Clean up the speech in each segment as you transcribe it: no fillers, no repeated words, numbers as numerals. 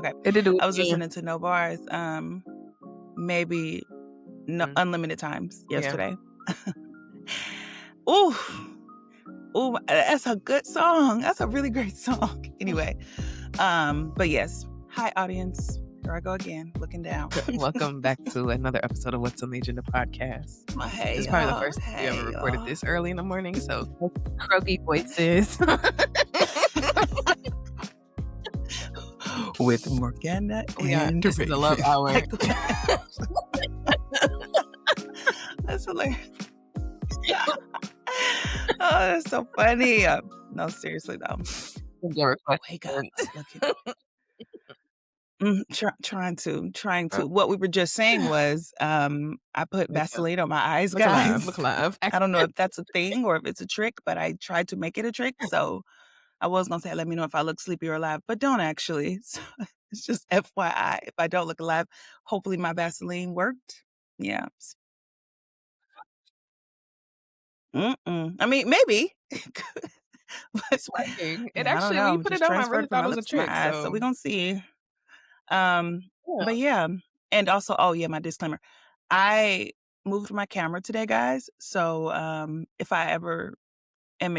Okay. It did do it I was again. listening to No Bars, maybe unlimited times yesterday. Ooh, ooh, that's a good song. That's a really great song. Anyway, but yes. Hi, audience. Here I go again, looking down. Welcome back to another episode of What's on the Agenda podcast. Hey, It's probably the y'all. first time we ever Hey, recorded y'all. this early in the morning, so croaky voices. With Morgana and this is the love hour. That's hilarious. Oh, that's so funny. No, seriously though. Wake up. Trying to. What we were just saying was, I put Vaseline on my eyes, guys. Look alive. I don't know if that's a thing or if it's a trick, but I tried to make it a trick. So I was gonna say, let me know if I look sleepy or alive, but don't actually. So it's just FYI. If I don't look alive, hopefully my Vaseline worked. Yeah. I mean, maybe. It's working. It Yeah, I don't actually, know. when you I'm put it just on, I transferred really from thought my it was a lips to my trick. eyes, so we're gonna see. But Yeah. yeah. And also, oh yeah, my disclaimer. I moved my camera today, guys. So if I ever am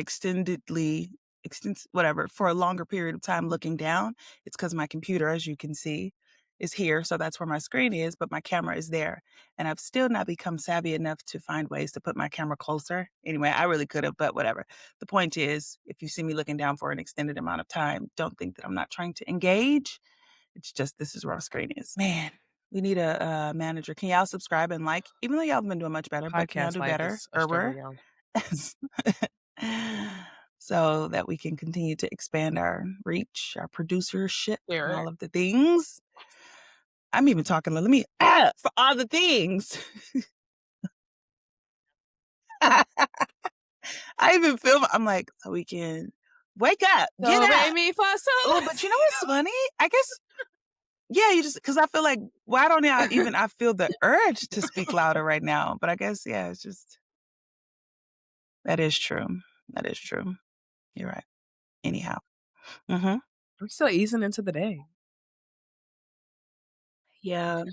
whatever, for a longer period of time looking down, it's because my computer, as you can see, is here. So that's where my screen is, but my camera is there. And I've still not become savvy enough to find ways to put my camera closer. Anyway, I really could have, but whatever. The point is, if you see me looking down for an extended amount of time, don't think that I'm not trying to engage. It's just, this is where our screen is. Man, we need a manager. Can y'all subscribe and like? Even though y'all have been doing much better, but can y'all Podcast do life better? is a struggle, y'all. So that we can continue to expand our reach, our producership, Yeah, and all of the things. I'm even talking, let me, for all the things. I even feel, I'm like, so we can wake up, get up. Oh, but you know what's funny? I guess, yeah, you just, because I feel like, why don't I feel the urge to speak louder right now? But I guess, yeah, it's just, that is true. That is true. You're right. Anyhow. We're still easing into the day. Yeah.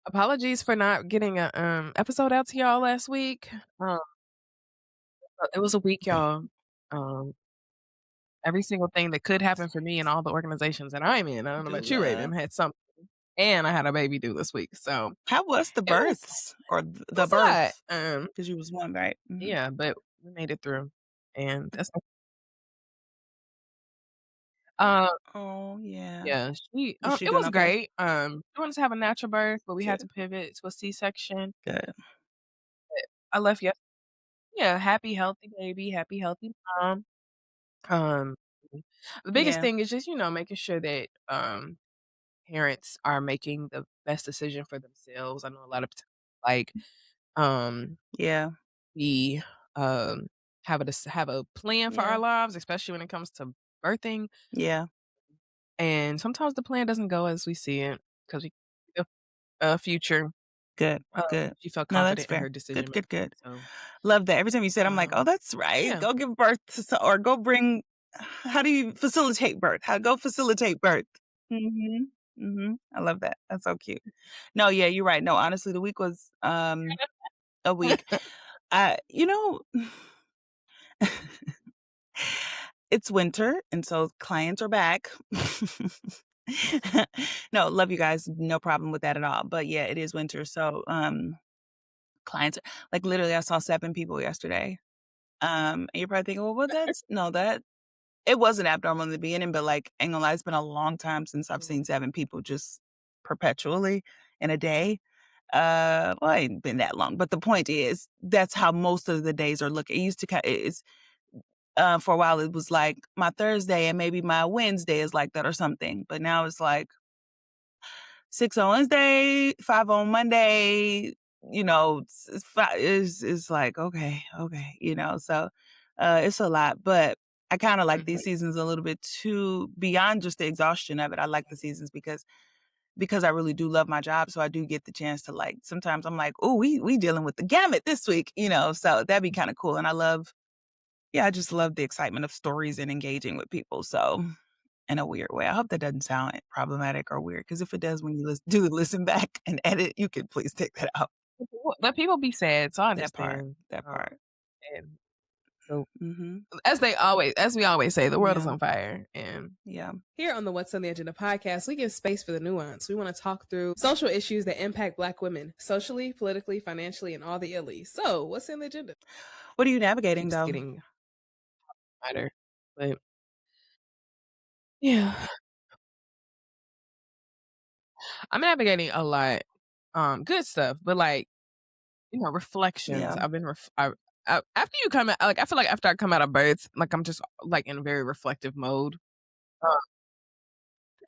Apologies for not getting a episode out to y'all last week. It was a week, y'all. Every single thing that could happen for me and all the organizations that I'm in, I don't know about you, Raven, had something. And I had a baby due this week. So how was the births or the birth? Because you was one, right? Yeah, but we made it through. And that's oh yeah. yeah, She it doing was okay? great. She wanted to have a natural birth, but we had Good. to pivot to a C-section. Good. I left yesterday. Yeah, happy, healthy baby, happy, healthy mom. The biggest thing is just, making sure that parents are making the best decision for themselves. I know a lot of like Yeah. we have a plan for our lives, especially when it comes to birthing. Yeah. And sometimes the plan doesn't go as we see it because we a future. Good. Good. She felt No, that's confident in fair. her decision. Good. So, Love that. Every time you said, I'm like, oh, that's right. yeah. Go give birth to, or go bring. How do you facilitate birth? How to go facilitate birth? I love that. That's so cute. No, yeah, you're right. No, honestly, the week was a week. You know, it's winter, and so clients are back. No, love you guys. No problem with that at all. But yeah, it is winter. So clients, like literally I saw 7 people yesterday. And you're probably thinking, well, that it wasn't abnormal in the beginning, but like, ain't gonna lie, it's been a long time since I've seen 7 people just perpetually in a day. Well, it ain't been that long, but the point is that's how most of the days are looking. It used to it's for a while it was like my Thursday and maybe my Wednesday is like that or something. But now it's like 6 on Wednesday, 5 on Monday, it's like, okay, so it's a lot. But I kind of like these seasons a little bit too, beyond just the exhaustion of it. I like the seasons because I really do love my job. So I do get the chance to, like, sometimes I'm like, oh, we dealing with the gamut this week, so that'd be kind of cool. And I just love the excitement of stories and engaging with people. So in a weird way. I hope that doesn't sound problematic or weird, because if it does, when you listen back and edit, you could please take that out. Let people be sad, so I That part, understand. that part. And so Mhm. as we always say, the world is Yeah, on fire. And yeah, here on the What's on the Agenda podcast, we give space for the nuance. We want to talk through social issues that impact Black women socially, politically, financially, and all the illies. So, what's in the agenda? what are you navigating, Keeps though? getting harder. But yeah, I'm navigating a lot. Good stuff, but like, reflections. Yeah. I've been after you come out, like I feel like after I come out of birth, like I'm just like in a very reflective mode. Uh,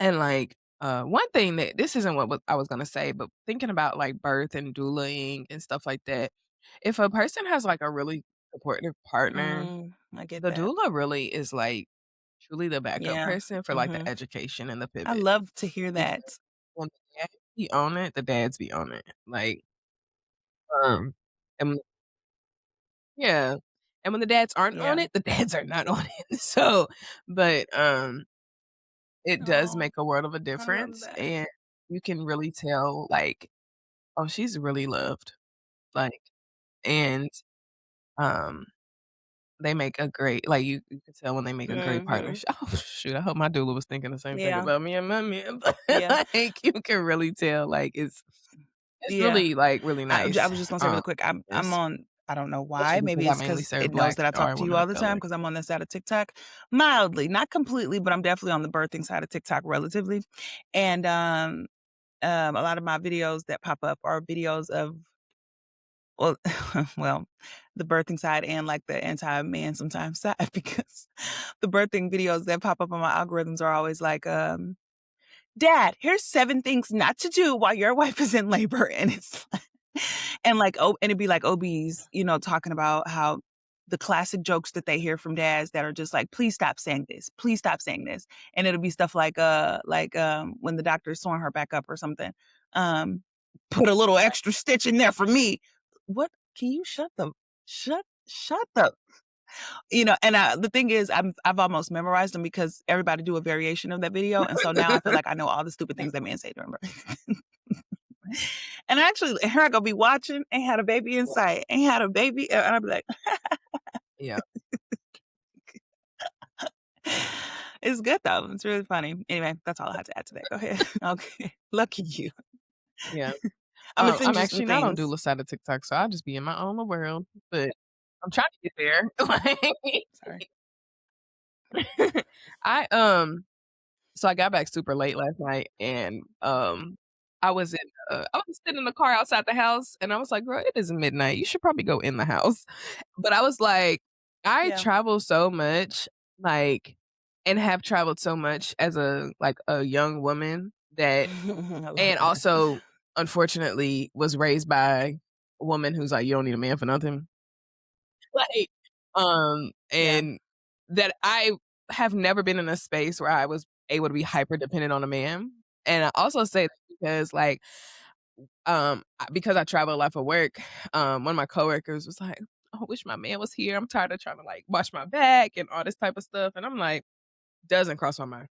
and like one thing that this isn't what I was gonna say, but thinking about like birth and doulaing and stuff like that, if a person has like a really supportive partner, I get the that. doula really is like truly the backup Yeah. person for like the Mhm. education and the I pivot. love to hear Because that. when the dads be on it, the dads be on it. Like, um, and yeah. And when the dads aren't on Yeah. it, the dads are not on it. So, but, it does Oh, make a world of a I love difference, that. and you can really tell, like, "Oh, she's really loved." Like, and, um, they make a great like, you can tell when they make a great Mhm. partnership. Oh, shoot, I hope my doula was thinking the same thing Yeah. about me and my man, but, Yeah. like, you can really tell, like, it's Yeah. really, like, really I nice, was just gonna say really quick, I'm it's on, I don't know why, especially because maybe I it's mainly because serve it knows Black that I talk or to you women all of the time, color. because 'cause I'm on this side of TikTok, mildly, not completely, but I'm definitely on the birthing side of TikTok relatively, and, a lot of my videos that pop up are videos of, well well, the birthing side and, like, the anti-man sometimes side, because the birthing videos that pop up on my algorithms are always like, "Dad, here's 7 things not to do while your wife is in labor," and it's and, like, and it'd be, like, OBs, talking about how the classic jokes that they hear from dads that are just like, "Please stop saying this. Please stop saying this." And it'll be stuff like, when the doctor is sewing her back up or something, um, "Put a little extra stitch in there for me." What? Can you shut the and the thing is, I've almost memorized them, because everybody do a variation of that video, and so now I feel like I know all the stupid things that men say during birth. And actually, here I go be watching, "Ain't had a baby in sight, ain't had a baby," and I'll be like, Yeah, it's good though, it's really funny. Anyway, that's all I had to add to that. Go ahead. Okay. Lucky you. yeah. Imma send I'm you some actually not on things. doula side of TikTok, so I'll just be in my own little world, but I'm trying to get there. Like, Sorry. I, so I got back super late last night and, I was in, I was sitting in the car outside the house and I was like, "Girl, it is midnight. You should probably go in the house." But I was like, I Yeah. travel so much, like, and have traveled so much as a young woman that I love and that. also, unfortunately, was raised by a woman who's like, "You don't need a man for nothing." Like, Yeah. and that I have never been in a space where I was able to be hyper dependent on a man. And I also say that because, like, because I travel a lot for work, one of my coworkers was like, "Oh, I wish my man was here. I'm tired of trying to, like, watch my back and all this type of stuff." And I'm like, doesn't cross my mind.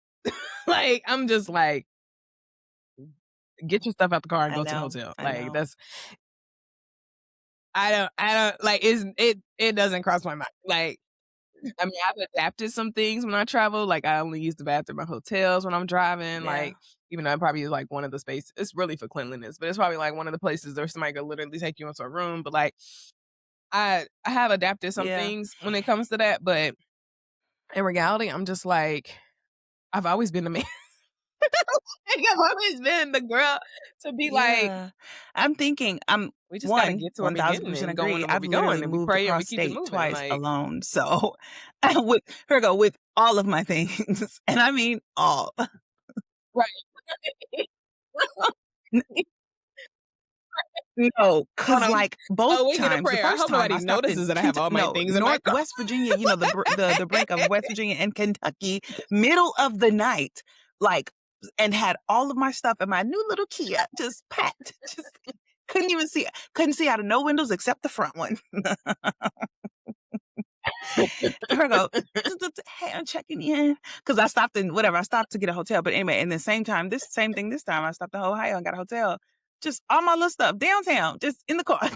Like, I'm just like, "Get your stuff out the car and I go to the know, hotel." I Like, know. that's I don't like, it doesn't cross my mind. Like, I mean, I've adapted some things when I travel, like, I only use the bathroom at hotels when I'm driving, Yeah. like, even though it probably is, like, one of the spaces it's really for cleanliness, but it's probably, like, one of the places where somebody could literally take you into a room, but, like, I have adapted some Yeah. things when it comes to that, but in reality, I'm just like, I've always been the man. Like, I've always been the girl to be like, Yeah. I'm thinking, "We just gotta get to where we getting 1000% and going agree. to where I've we literally going, and we moved pray and we across keep it state moving." twice Like, alone, so with here we go, with all of my things, and I mean all. right. No, Hold 'cause, on. like, both Oh, we need a times, the prayer. I first hope time nobody I stopped in notices that I have all my things in my car. Northwest Virginia, the brink of West Virginia and Kentucky, middle of the night, like, and had all of my stuff in my new little Kia just packed, just couldn't see out of no windows except the front one. And her go, "Hey, I'm checking in," because I stopped in whatever. I stopped to get a hotel, but anyway, and the same time, this same thing this time, I stopped in Ohio and got a hotel. Just all my little stuff downtown, just in the car.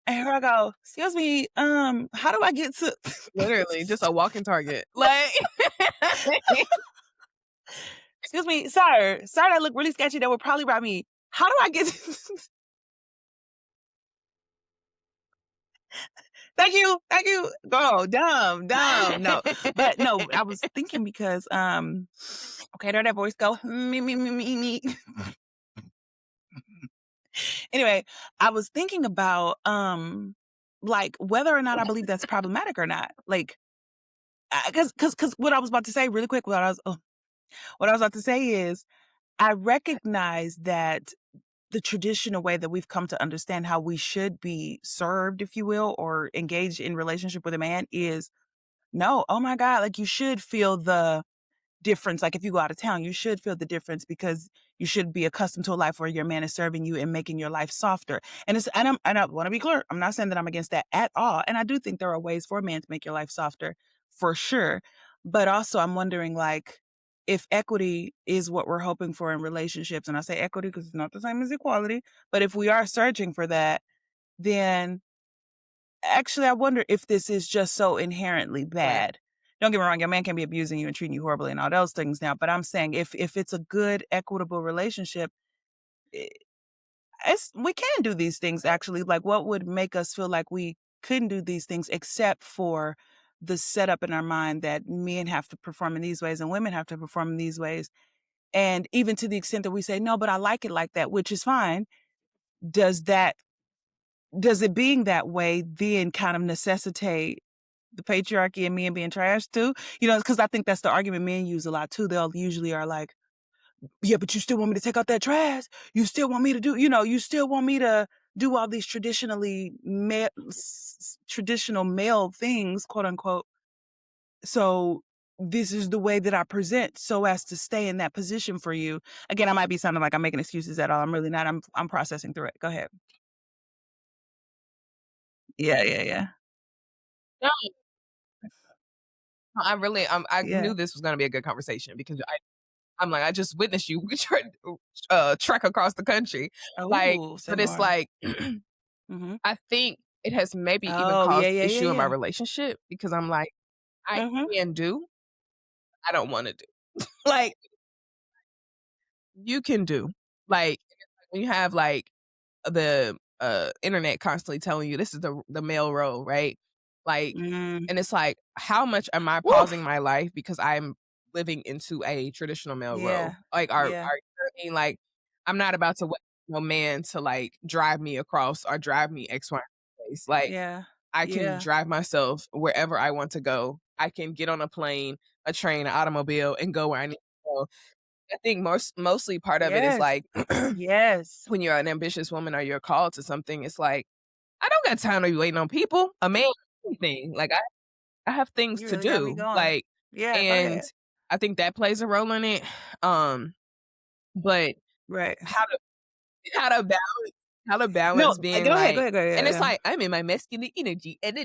And here I go, "Excuse me, how do I get to" Literally, just a walking Target. Like "Excuse me, sir, that look really sketchy. That would probably rob me. How do I get to" thank you. Go, dumb, dumb. No, but no, I was thinking because, okay, there that voice go, me, me, me, me, me. Anyway, I was thinking about, like, whether or not I believe that's problematic or not. Like, because what I was about to say really quick, what I was about to say is, I recognize that the traditional way that we've come to understand how we should be served, if you will, or engage in relationship with a man is no, oh my God, like, you should feel the difference. Like, if you go out of town, you should feel the difference because you should be accustomed to a life where your man is serving you and making your life softer. And I wanna be clear, I'm not saying that I'm against that at all, and I do think there are ways for a man to make your life softer, for sure. But also, I'm wondering, like, if equity is what we're hoping for in relationships, and I say equity because it's not the same as equality, but if we are searching for that, then actually, I wonder if this is just so inherently Right. bad. Don't get me wrong, your man can be abusing you and treating you horribly and all those things now, but I'm saying if it's a good, equitable relationship, I we can do these things actually. Like, what would make us feel like we couldn't do these things except for the setup in our mind that men have to perform in these ways and women have to perform in these ways? And even to the extent that we say, "No, but I like it like that," which is fine, does that does it being that way then kind of necessitate the patriarchy and men being trash too? You know, because I think that's the argument men use a lot too. They'll usually are like, "Yeah, but you still want me to take out that trash? You still want me to do, you still want me to do all these traditional male things, quote unquote. So this is the way that I present so as to stay in that position for you." Again, I might be sounding like I'm making excuses at all. I'm really not. I'm processing through it. Go ahead. Yeah, yeah, yeah. No, I really I Yeah. knew this was gonna be a good conversation because I'm like, I just witnessed you try trek across the country. Like, Oh, say but it's more. like Mhm. I think it has maybe even Oh, yeah, caused yeah, yeah, issue in my yeah. relationship because I'm like, I Mhm. can do, I don't wanna do. Like, you can do. Like, when you have, like, the, internet constantly telling you this is the male role, right? Like, Mm. and it's like, how much am I Woo! pausing my life because I'm living into a traditional male role? Yeah. Like, Yeah. you know like, I'm not about to wait for no man to, like, drive me across or drive me X, Y, place. Like, Yeah. I can Yeah. drive myself wherever I want to go. I can get on a plane, a train, an automobile, and go where I need to go. I think mostly part of it is, Yes. like, Yes. when you're an ambitious woman or you're called to something, it's like, I don't got time to be waiting on people. A man anything. Like, I have things You to really got me do, going. like, Yeah, go and ahead. I think that plays a role in it. But Right. how to how to balance how to No, balance being go ahead, go like ahead, go ahead. and it's Yeah. like, I'm in my masculine energy, and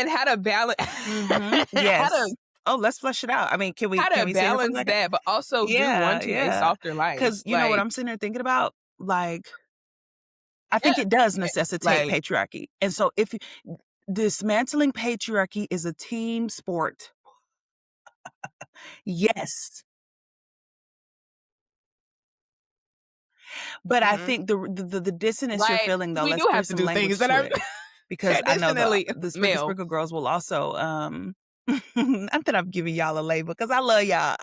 how to balance Mhm. how Yes. to Oh, let's flesh it out. I mean, how can to we sit here for a balance second? that, but also do Yeah, wanting a yeah. softer life. Because you know what Like, I'm sitting there thinking about? Like, I yeah, think it does yeah, necessitate like, patriarchy. And so if dismantling patriarchy is a team sport. Yes. But I mhm. think the dissonance you're Right, feeling 'cause though, we let's do put have to some do things language that to are it, because I know traditionally the Sprinkle male. Sprinkle girls will also, not that I'm giving y'all a label, because I love y'all.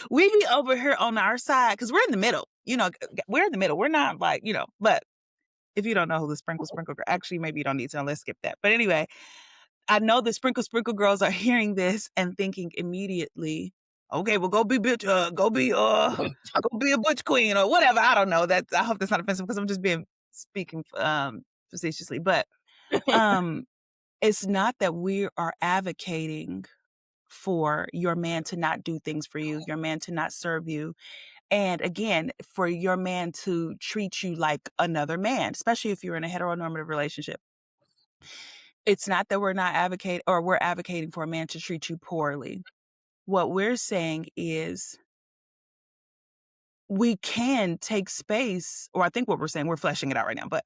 We be over here on our side because 'cause we're in the middle, we're in the middle. We're not like, but if you don't know who the Sprinkle Sprinkle girl, actually, maybe you don't need to know, let's skip that. But anyway, I know the Sprinkle Sprinkle girls are hearing this and thinking immediately, "Okay, well, go be a butch queen," or whatever, I don't know, I hope that's not offensive because I'm just speaking, facetiously, but, um, it's not that we are advocating for your man to not do things for you, your man to not serve you, and again, for your man to treat you like another man, especially if you're in a heteronormative relationship. It's not that we're not advocating or we're advocating for a man to treat you poorly. What we're saying is we can take space, or I think what we're saying, we're fleshing it out right now, but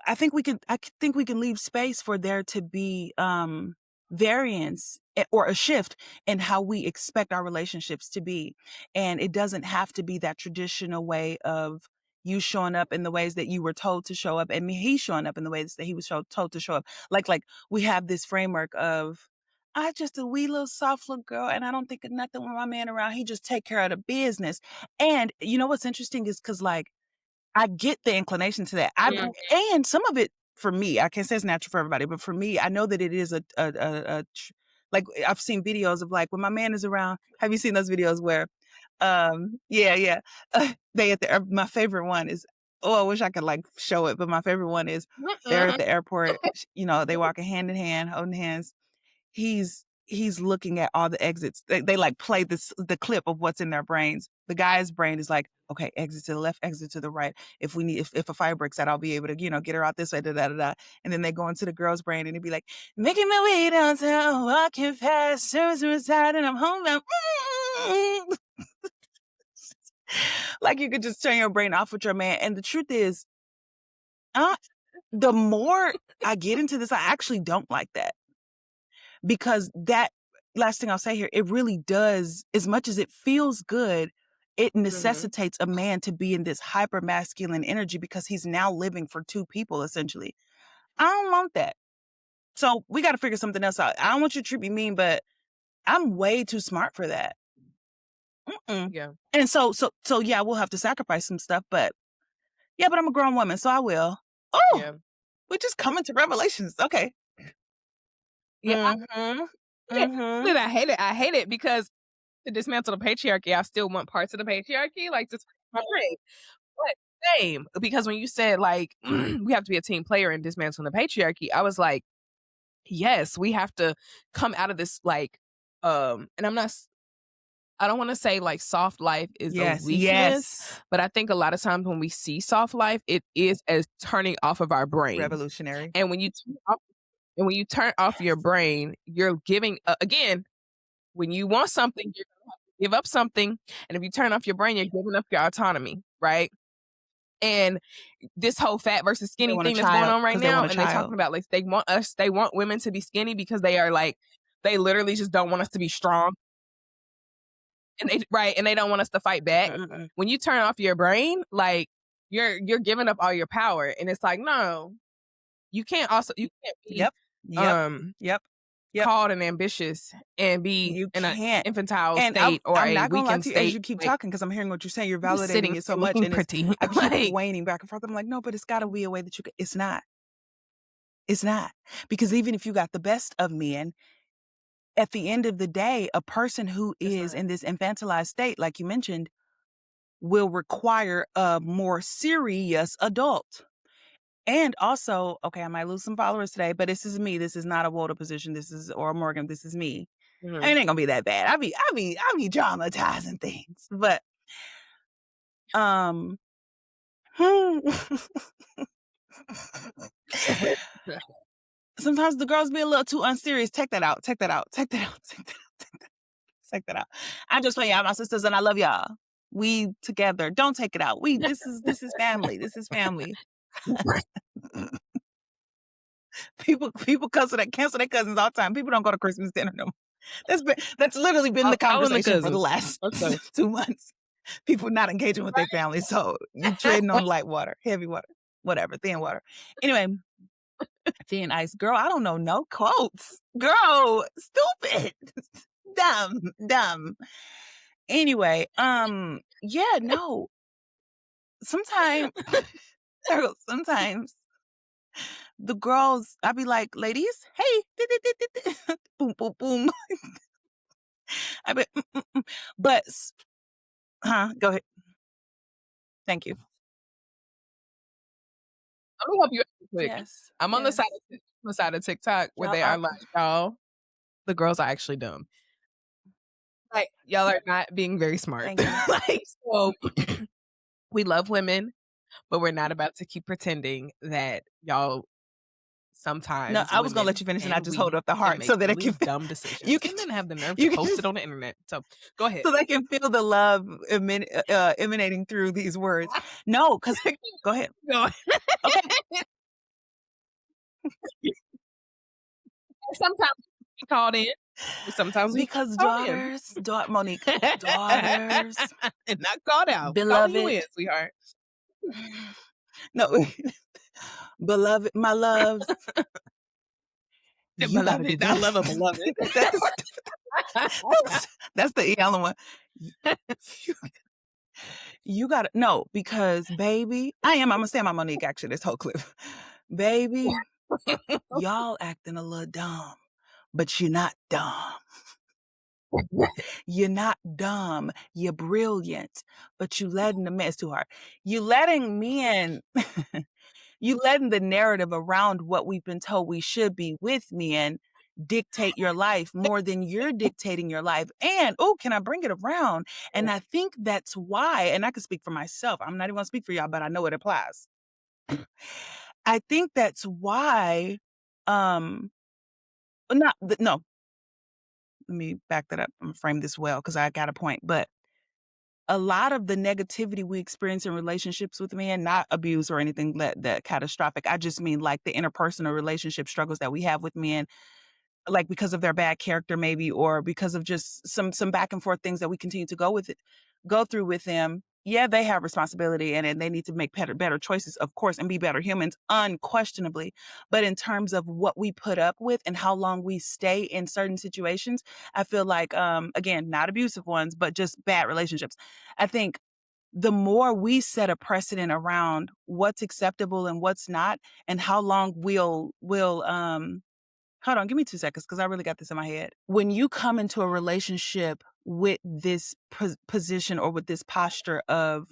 I think we can leave space for there to be variance or a shift in how we expect our relationships to be. And it doesn't have to be that traditional way of you showing up in the ways that you were told to show up and me he showing up in the ways that he was told to show up. Like we have this framework of I just a wee little soft little girl and I don't think of nothing when my man around. He just take care of the business. And you know what's interesting is because like I get the inclination to that. Mhm. And some of it for me, I can't say it's natural for everybody, but for me, I know that it is like I've seen videos of like when my man is around. Have you seen those videos where, yeah, they at the my favorite one is. Oh, I wish I could like show it, but my favorite one is they're at Mm-mm. the airport. You know, they walking hand in hand, holding hands. He's looking at all the exits. They like play the clip of what's in their brains. The guy's brain is like, okay, exit to the left, exit to the right. If we need, if a fire breaks out, I'll be able to, get her out this way, da da da da. And then they go into the girl's brain and it'd be like, making my way downtown, walking fast, service inside, and I'm home now. Like you could just turn your brain off with your man. And the truth is, uh, the more I get into this, I actually don't like that. Because that last thing I'll say here, it really does, as much as it feels good, it Mhm. necessitates a man to be in this hyper masculine energy because he's now living for two people, essentially. I don't want that. So we got to figure something else out. I don't want you to treat me mean, but I'm way too smart for that. Mm-mm. Yeah. And so yeah, we'll have to sacrifice some stuff, but yeah, but I'm a grown woman, so I will. Oh, Yeah. we're just coming to revelations. Okay. Yeah, Mm-hmm. I Mm-hmm. hate it. I hate it. I hate it because to dismantle the patriarchy, I still want parts of the patriarchy, like, just my brain. But same, because when you said, like, we have to be a team player in dismantling the patriarchy, I was like, yes, we have to come out of this, like, and I don't wanna say, like, soft life is a Yes, weakness, yes. but I think a lot of times when we see soft life, it is as turning off of our brain. Revolutionary. And when you turn off your brain, you're giving again, when you want something, you're gonna have to give up something, and if you turn off your brain, you're giving up your autonomy, right? And this whole fat versus They skinny want a thing that's going child on right because they now, want a and they talking child. about, like, they want women to be skinny because they are, like, they literally just don't want us to be strong, and they don't want us to fight back. Mm-mm. When you turn off your brain, like, you're giving up all your power, and it's like, no, you can't be, Yep. Yep. um Yep. Yep. called and ambitious and be You in an can't. infantile And I'm state or I'm a not gonna lie weakened to you as state, you keep like, talking because I'm hearing what you're saying. You're you're just sitting validating it so there much, looking and it's pretty, I keep like, waning back and forth. I'm like, no, but it's got to be a way that you can. It's not. It's not because even if you got the best of men, at the end of the day, a person who it's is not. in this infantilized state, like you mentioned, will require a more serious adult. And also, okay, I might lose some followers today, but this is me. This is not a WOTA position. This is or Morgan. This is me. And Mhm. it ain't gonna be that bad. I be dramatizing things. But um sometimes the girls be a little too unserious. Take that out. Take that out. Take that out. Take that out. Take that out. I'm just playing y'all, my sisters, and I love y'all. We together. Don't take it out. We this is family. This is family. People cancel their cousins all the time. People don't go to Christmas dinner no more. That's literally been the Calling the conversation for the cousins. last Okay. 2 months. People not engaging with their family. So you treading on light water, heavy water, whatever, thin water. Anyway, thin ice. Girl, I don't know no quotes. Girl, stupid. Dumb, dumb. Anyway, yeah, no. Sometimes sometimes the girls, I be like, ladies, hey, boom, boom, boom. I be, but, huh? Go ahead. Thank you. Let me help you out real quick. Yes, I'm on the yes. side of TikTok where Y'all they are are. like, "Y'all, the girls are actually dumb." Like, y'all are not being very smart. Thank you. Like, so we love women, but we're not about to keep pretending that y'all No, sometimes I was gonna let women you finish, and I and just hold we up the can heart make so that it really can dumb you decisions can and then have the nerve to you can post it on the internet. So go ahead. so they can feel the love emanating through these words. No, because go ahead. Go. Okay, Sometimes we called in. Sometimes we because call in. Monique, daughters, And not called out. Calling you beloved, in, sweetheart. no, beloved, my loves, you gotta do Beloved, I better. love a beloved. That's that's the Ellen one. You, you gotta no, because baby, I'm gonna say my Monique actually this whole clip. Baby, y'all acting a little dumb, but you're not dumb. You're not dumb. You're brilliant, but you letting the men, it's too hard. You letting men, you letting the narrative around what we've been told we should be with men dictate your life more than you're dictating your life. And, oh, can I bring it around? And I think that's why, and I can speak for myself. I'm not even gonna speak for y'all, but I know it applies. I think that's why, um, no, let me back that up and frame this well because I got a point. But a lot of the negativity we experience in relationships with men, not abuse or anything that catastrophic. I just mean like the interpersonal relationship struggles that we have with men, like because of their bad character maybe, or because of just some back and forth things that we continue to go through with them. Yeah, they have responsibility and they need to make better choices, of course, and be better humans, unquestionably. But in terms of what we put up with and how long we stay in certain situations, I feel like, again, not abusive ones, but just bad relationships. I think the more we set a precedent around what's acceptable and what's not, and how long we'll hold on, give me 2 seconds because I really got this in my head. When you come into a relationship with this position or with this posture of,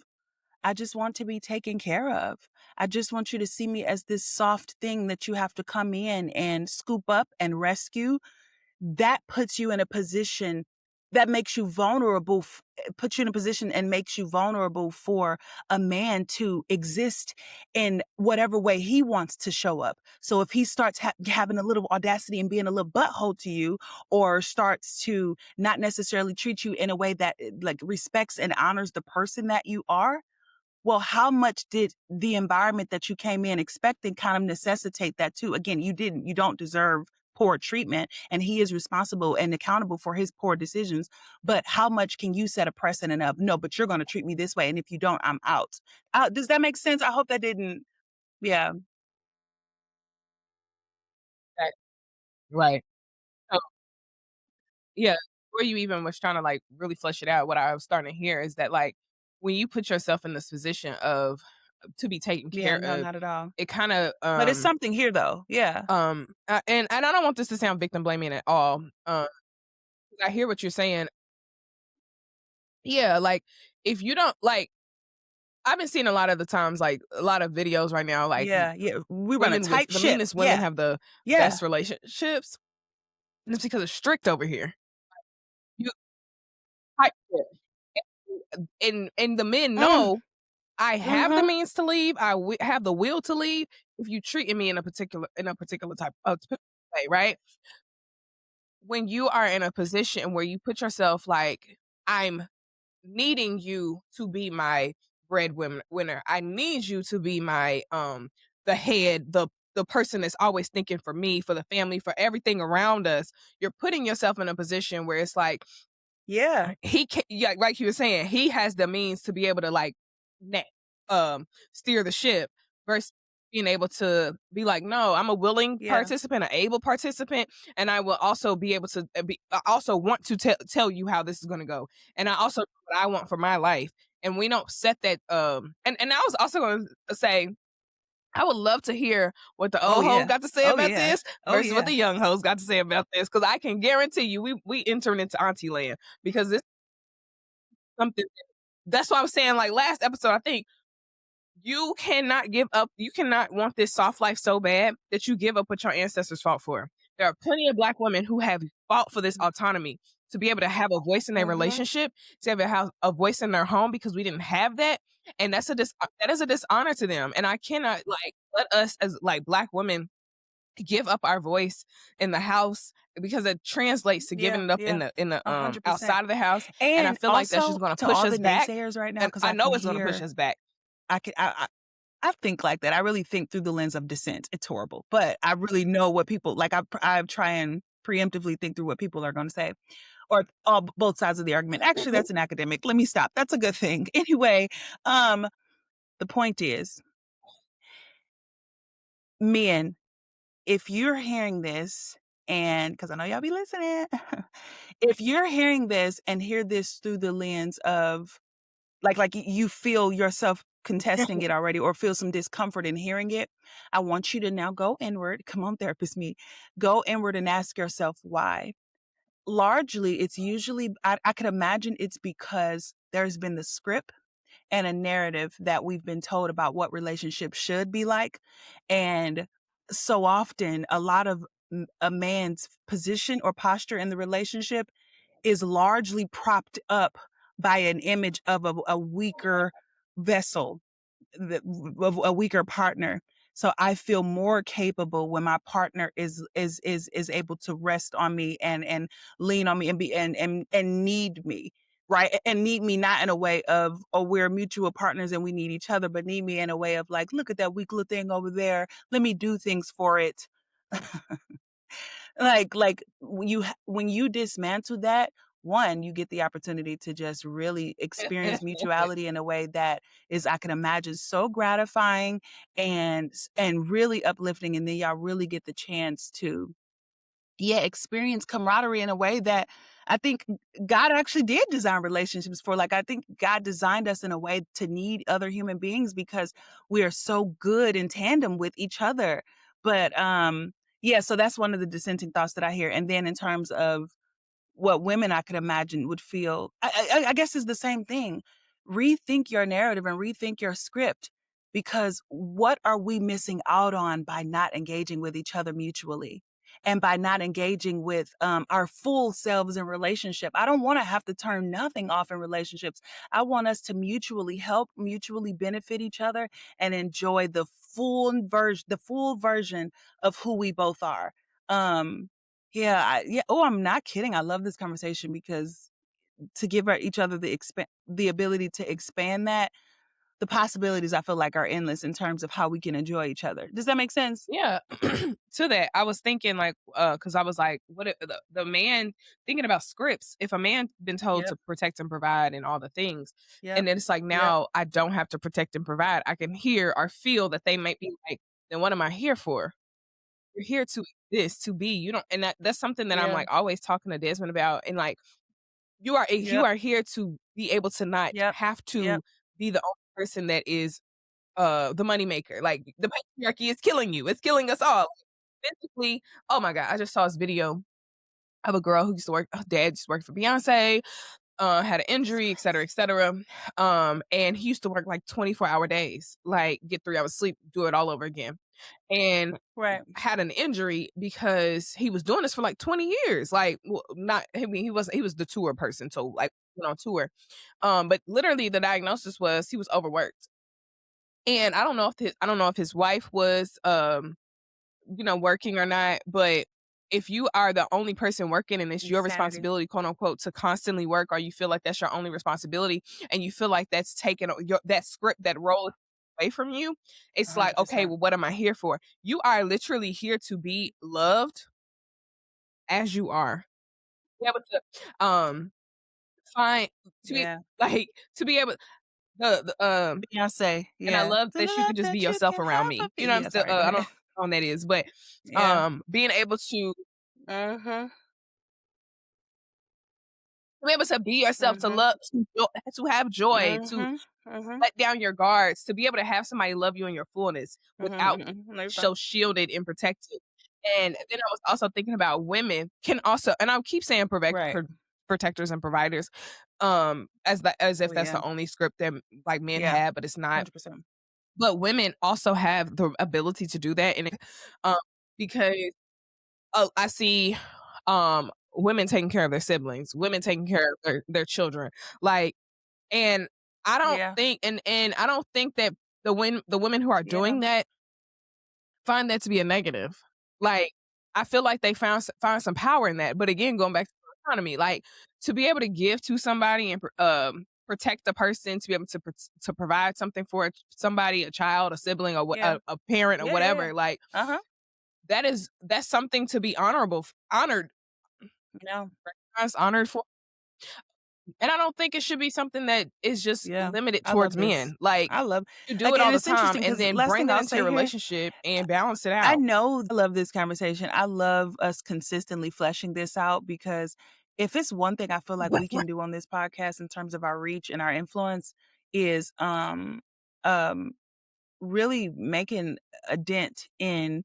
I just want to be taken care of. I just want you to see me as this soft thing that you have to come in and scoop up and rescue, that puts you in a position that makes you vulnerable, puts you in a position and makes you vulnerable for a man to exist in whatever way he wants to show up. So if he starts having a little audacity and being a little butthole to you, or starts to not necessarily treat you in a way that like respects and honors the person that you are, well, how much did the environment that you came in expecting kind of necessitate that too? Again, you don't deserve poor treatment, and he is responsible and accountable for his poor decisions. But how much can you set a precedent of, no, but you're going to treat me this way, and if you don't, I'm out. Does that make sense? I hope that didn't. Yeah, Right. Right. So, yeah, before you even was trying to, like, really flesh it out, what I was starting to hear is that, like, when you put yourself in this position of to be taken yeah, care no, of, not at all. it kinda, But it's something here, though. Yeah, and I don't want this to sound victim blaming at all, 'cause I hear what you're saying. Yeah, like, if you don't like I've been seeing a lot of the times, like, a lot of videos right now, like, yeah, yeah. We run a women with tight the ship. meanest women Yeah, have the yeah. best relationships, and it's because it's strict over here. You tight ship. And the men Mm, know I have the mm-hmm. means to leave, have the will to leave if you treating me in a particular type of way, right? When you are in a position where you put yourself like, "I'm needing you to be my breadwinner. I need you to be my the head, the person that's always thinking for me, for the family, for everything around us." You're putting yourself in a position where it's like Yeah, he can, yeah, like you were saying, he has the means to be able to like na- steer the ship versus being able to be like, no, I'm a willing yeah, participant, an able participant, and I will also be able to I also want to tell you how this is going to go, and I also know what I want for my life, and we don't set that. And I was also going to say, I would love to hear what the oh old hoes yeah, got to say oh about yeah, this oh versus what yeah. the young hoes got to say about this, because I can guarantee you, we entering into auntie land because this is something. That's why I was saying, like last episode, I think you cannot give up. You cannot want this soft life so bad that you give up what your ancestors fought for. There are plenty of Black women who have fought for this autonomy to be able to have a voice in their Mm-hmm. relationship, to have a voice in their home because we didn't have that, and that is a dishonor to them. And I cannot like let us as like Black women give up our voice in the house because it translates to Yeah, giving it up yeah, in the 100%. outside of the house, and I And feel like that's just also gonna to push all us the back, naysayers right now, and because I I can know it's gonna push hear us back. I can I think like that. I really think through the lens of dissent. It's horrible, but I really know what people like. I try and preemptively think through what people are going to say, or all both sides of the argument. Actually, that's an academic. Let me stop. That's a good thing. Anyway, um, the point is, men, if you're hearing this, and because I know y'all be listening, if you're hearing this and hear this through the lens of like you feel yourself contesting it already or feel some discomfort in hearing it, I want you to now go inward. Come on, therapist me. Go inward and ask yourself why. Largely, it's usually, I could imagine it's because there's been the script and a narrative that we've been told about what relationships should be like. And so often, a lot of a man's position or posture in the relationship is largely propped up by an image of a weaker vessel, of a weaker partner. So I feel more capable when my partner is able to rest on me and lean on me and be and need me, right? And need me not in a way of, oh, we're mutual partners and we need each other, but need me in a way of like, look at that weak little thing over there. Let me do things for it. Like when you dismantle that, one, you get the opportunity to just really experience mutuality in a way that is, I can imagine, so gratifying and really uplifting, and then y'all really get the chance to, yeah, experience camaraderie in a way that I think God actually did design relationships for. Like, I think God designed us in a way to need other human beings because we are so good in tandem with each other. But yeah, so that's one of the dissenting thoughts that I hear. And then in terms of what women I could imagine would feel, I guess is the same thing. Rethink your narrative and rethink your script, because what are we missing out on by not engaging with each other mutually and by not engaging with our full selves in relationship? I don't want to have to turn nothing off in relationships. I want us to mutually help, mutually benefit each other, and enjoy the full version of who we both are. Um, yeah, yeah. Oh, I'm not kidding. I love this conversation because to give each other the ability to expand that, the possibilities I feel like are endless in terms of how we can enjoy each other. Does that make sense? Yeah. To that, I was thinking like, because I was like, what if the man thinking about scripts? If a man been told Yep. to protect and provide and all the things, Yep. and then it's like Yep. now I don't have to protect and provide, I can hear or feel that they might be like, then what am I here for? You're here to exist, to be. You don't, and that's something that I'm Yeah. like always talking to Desmond about. And like, you Yep. are here to be able to not Yep. have to Yep. be the only person that is the moneymaker. Like the patriarchy is killing you. It's killing us all. Physically, oh my God, I just saw this video of a girl who used to work, her dad used to work for Beyonce, had an injury, et cetera, et cetera. And he used to work like 24-hour days, like get 3 hours sleep, do it all over again. And Right. had an injury because he was doing this for like 20 years. Like, well, not, I mean, he was the tour person, so like went on tour. But literally the diagnosis was he was overworked. And I don't know if his wife was working or not, but if you are the only person working and it's your Insanity. responsibility, quote unquote, to constantly work, or you feel like that's your only responsibility, and you feel like that's taken that script, that role away from you, it's like, okay, 100%. well, what am I here for? You are literally here to be loved as you are. Be able to find to be Yeah. like to be able the. Beyonce. And I Yeah. love The that you love could just be that you yourself can around have for me. You me. know, I'm Yeah. still Sorry. Go I ahead. don't know how long that is, but Yeah. being able to Mm-hmm. be able to be yourself, to Mm-hmm. love, to have joy, to Mm-hmm. Mm-hmm. let down your guards, to be able to have somebody love you in your fullness without Mm-hmm. Mm-hmm. No, you're fine. so shielded and protected. And then I was also thinking about women can also, and I'll keep saying Right. protectors and providers, as Oh if that's yeah. the only script that like men Yeah. have, but it's not. 100%. But women also have the ability to do that, and um, because I see women taking care of their siblings, women taking care of their children. Like, and I don't Yeah. think and I don't think that the women who are Yeah. doing that find that to be a negative. Like, I feel like they find some power in that. But again, going back to autonomy, like to be able to give to somebody and protect a person, to be able to provide something for somebody, a child, a sibling, or Yeah. a parent, or Yeah, yeah, yeah. whatever. Like Uh-huh. that's something to be honored, Yeah. recognized, honored for. And I don't think it should be something that is just Yeah. limited I towards love this. men. Like, I love you do like, it and all the it's time interesting and because then last bring thing that I'll into say your here, relationship and balance it I out. know I love this conversation. I love us consistently fleshing this out because if it's one thing I feel like we can do on this podcast in terms of our reach and our influence is um really making a dent in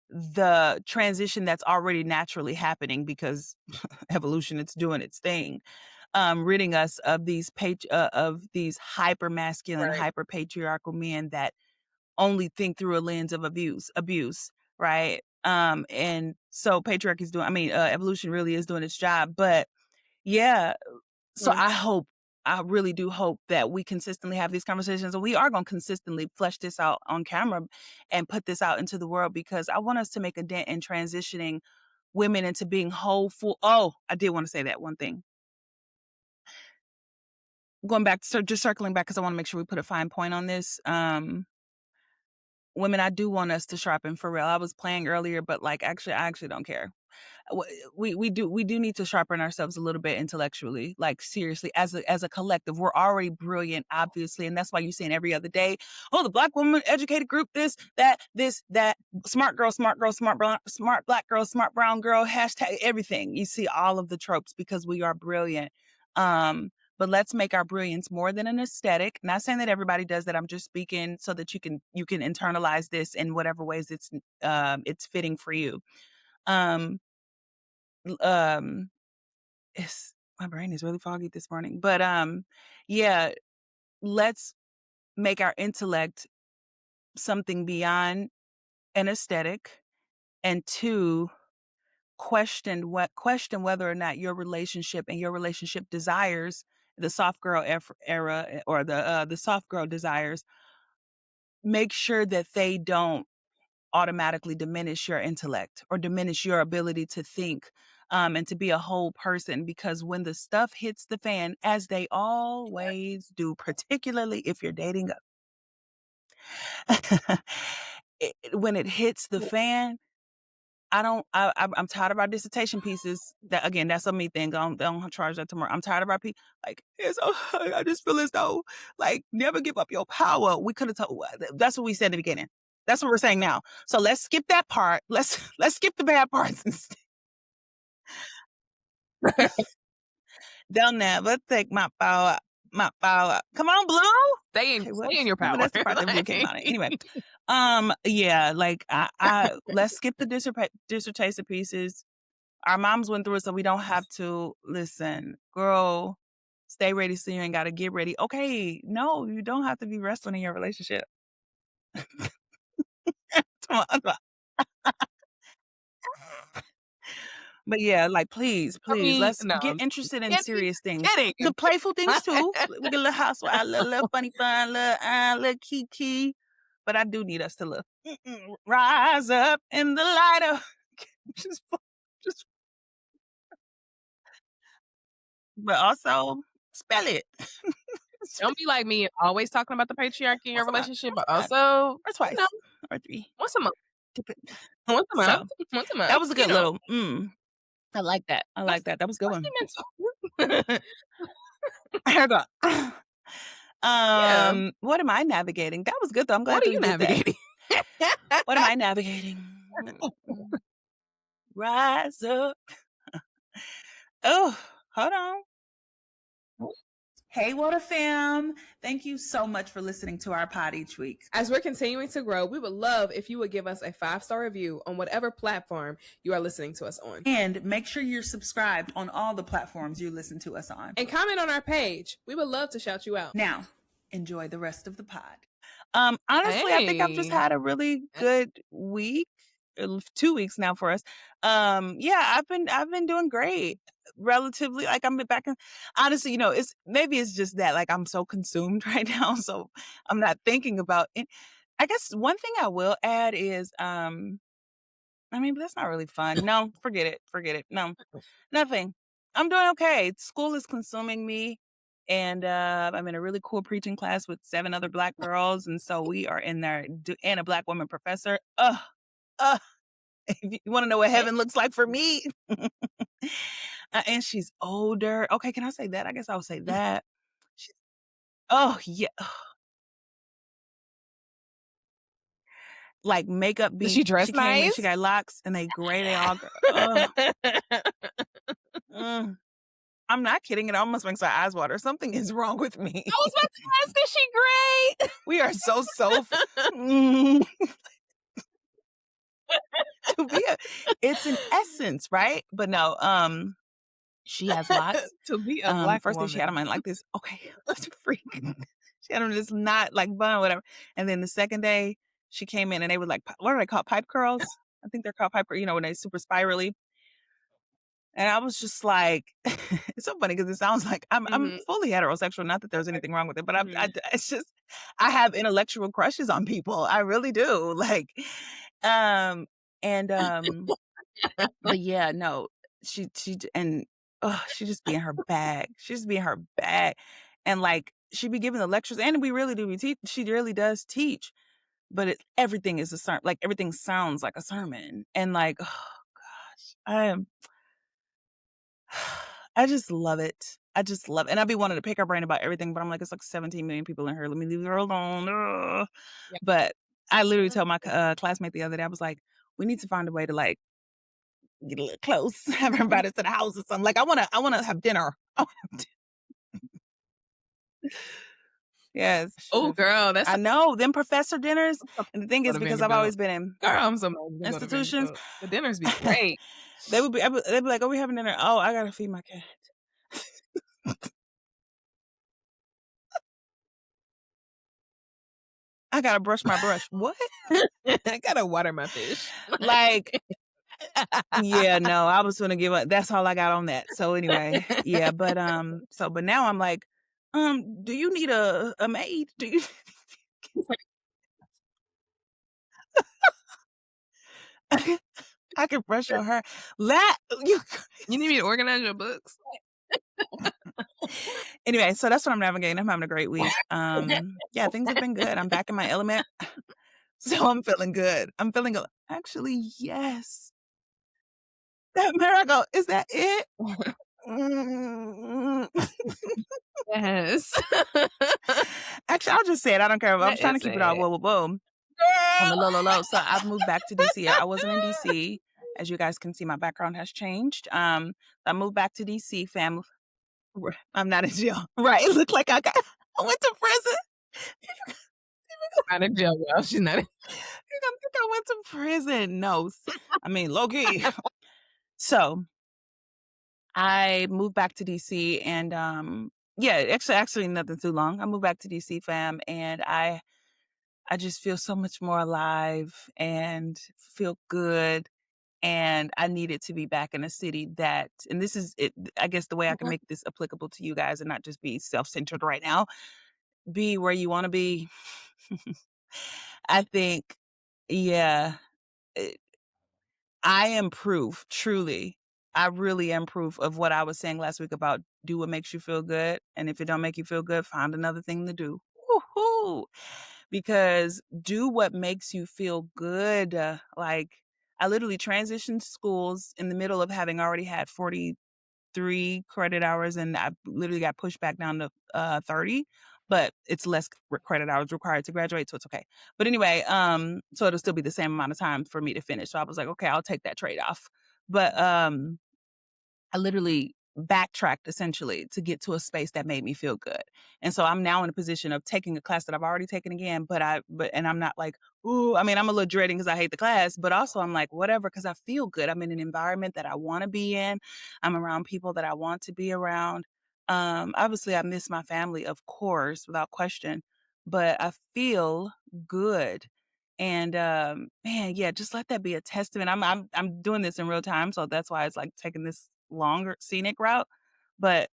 the transition that's already naturally happening because evolution, it's doing its thing. Ridding us of these hyper masculine, Right. hyper patriarchal men that only think through a lens of abuse, right? And so patriarchy is doing, I mean, evolution really is doing its job. But yeah, so Mhm. I really do hope that we consistently have these conversations and we are going to consistently flesh this out on camera and put this out into the world because I want us to make a dent in transitioning women into being whole, full. Oh, I did want to say that one thing. Going back, so just circling back because I want to make sure we put a fine point on this. Women, I do want us to sharpen for real. I was playing earlier, but like actually, I actually don't care. We do need to sharpen ourselves a little bit intellectually, like seriously, as a collective. We're already brilliant, obviously, and that's why you're saying every other day, oh, the Black woman educated group, this, that, smart girl, smart girl, smart black girl, smart brown girl, hashtag everything. You see all of the tropes because we are brilliant. Um, but let's make our brilliance more than an aesthetic. Not saying that everybody does that. I'm just speaking so that you can internalize this in whatever ways it's fitting for you. Um, um, it's my brain is really foggy this morning, but yeah, let's make our intellect something beyond an aesthetic, and two, question whether or not your relationship and your relationship desires, the soft girl era or the soft girl desires, make sure that they don't automatically diminish your intellect or diminish your ability to think and to be a whole person. Because when the stuff hits the fan, as they always do, particularly if you're dating when it hits the fan, I'm tired of our dissertation pieces. That again, that's a me thing. Don't charge that tomorrow. I'm tired of our like it's. I just feel as though like never give up your power. We could have told. That's what we said in the beginning. That's what we're saying now. So let's skip that part. Let's skip the bad parts. They'll never take my power. My power. Come on, Blue. Okay, Stay in your maybe power. that's the part that Blue came Like, out in. Anyway, yeah, like I let's skip the dissertation pieces. Our moms went through it, so we don't have to. Listen, girl, stay ready so you ain't gotta get ready. Okay, no, you don't have to be wrestling in your relationship. Come on. But yeah, like I please, mean, let's no, get interested in can't be serious things. kidding. The playful things too. We get a little housewife, little funny fun, little kiki. But I do need us to look rise up in the light of just, just, but also spell it. Don't be like me, always talking about the patriarchy in your Once a month, relationship, once but a month, also, or you know, twice, or three. once a month, once a month, So once a that month, was a you good know, little. I like that. I like that. That was a good let's one. be mental. Hold on. Yeah. What am I navigating? That was good though. I'm glad What are that we you did that. navigating? What am I navigating? Rise up. Oh, hold on. Hey, WOTA fam. Thank you so much for listening to our pod each week. As we're continuing to grow, we would love if you would give us a 5-star review on whatever platform you are listening to us on. And make sure you're subscribed on all the platforms you listen to us on. And comment on our page. We would love to shout you out. Now, enjoy the rest of the pod. Honestly, I think I've just Hey. had a really good week. 2 weeks now for us. Yeah, I've been doing great. Relatively, like I'm back in. Honestly, it's just that like I'm so consumed right now, so I'm not thinking about it. I guess one thing I will add is I mean, but that's not really fun. No, forget it. Forget it. No, nothing. I'm doing okay. School is consuming me. And I'm in a really cool preaching class with 7 other black girls. And so we are in there and a black woman professor. Ugh. If you want to know what Okay. heaven looks like for me. And she's older. Okay, can I say that? I guess I'll say that. She, oh, yeah. Like makeup Does she beat. dress She came in, she nice? got locks and they gray, they all, mm. I'm not kidding. It almost makes my eyes water. Something is wrong with me. I was about to ask, is she great? We are mm, to be a it's an essence, right? But no, she has locks. To be a black First day she had woman. them in like this, okay, such a freak. She had them this not like bun, whatever. And then the second day she came in and they were like, what are they called? Pipe curls? I think they're called pipe, when they super spirally. And I was just like, it's so funny because it sounds like I'm Mhm. fully heterosexual. Not that there's Okay. anything wrong with it, but Mhm. it's just I have intellectual crushes on people. I really do. Like, um, and but yeah, no, and she just be in her bag. She just be in her bag, and like she be giving the lectures, and we really do. We teach. She really does teach, but everything is a sermon. Like everything sounds like a sermon, and like, oh gosh, I just love it. I just love it. And I'd be wanting to pick her brain about everything, but I'm like, it's like 17 million people in here. Let me leave her alone. Ugh. Yeah. But I literally told my classmate the other day, I was like, we need to find a way to like get a little close, have her invite us to the house or something. Like I wanna have dinner. Yes, I should Oh, have. girl, I know them professor dinners. And the thing go is to because I've Vanderbilt. always been in Girl, I'm so mad to go to institutions, Vanderbilt. The dinners be great. they'd be like, oh, we having dinner. Oh, I gotta feed my cat. I gotta brush my brush. What? I gotta water my fish. Like, yeah, no, I was gonna give up. That's all I got on that. So anyway, yeah, but now I'm like, do you need a maid? Do you I can brush on her. That you You need me to organize your books? anyway, so that's what I'm navigating. I'm having a great week. Yeah, things have been good. I'm back in my element. So I'm feeling good. I'm feeling good. Actually, yes. That miracle, is that it? Mm. Yes. Actually, I'll just say it. I don't care. I'm That trying to is keep it all it. whoa, whoa, boom. On the Girl! low, low, low. So I've moved back to DC. I wasn't in DC. As you guys can see, my background has changed. I moved back to DC, family. I'm not in jail. Right. It looked like I went to prison. Not in jail, girl. She's not in You're gonna think I went to prison. No. I mean, low key. So I moved back to DC and yeah, actually nothing too long. I moved back to DC, fam, and I just feel so much more alive and feel good. And I needed to be back in a city that, and this is it, I guess the way I can make this applicable to you guys and not just be self-centered right now, be where you want to be. I think, yeah, eh, I am proof, truly. I really am proof of what I was saying last week about do what makes you feel good. And if it don't make you feel good, find another thing to do. Woo-hoo. Because do what makes you feel good. Like I literally transitioned schools in the middle of having already had 43 credit hours and I literally got pushed back down to 30, but it's less credit hours required to graduate, so it's okay. But anyway, so it'll still be the same amount of time for me to finish. So I was like, okay, I'll take that trade off. But I literally backtracked essentially to get to a space that made me feel good. And so I'm now in a position of taking a class that I've already taken again, and I'm not like, ooh, I mean, I'm a little dreading because I hate the class, but also I'm like, whatever, because I feel good. I'm in an environment that I want to be in. I'm around people that I want to be around. Obviously I miss my family, of course, without question, but I feel good. And man, yeah, just let that be a testament. I'm doing this in real time, so that's why it's like taking this longer scenic route. But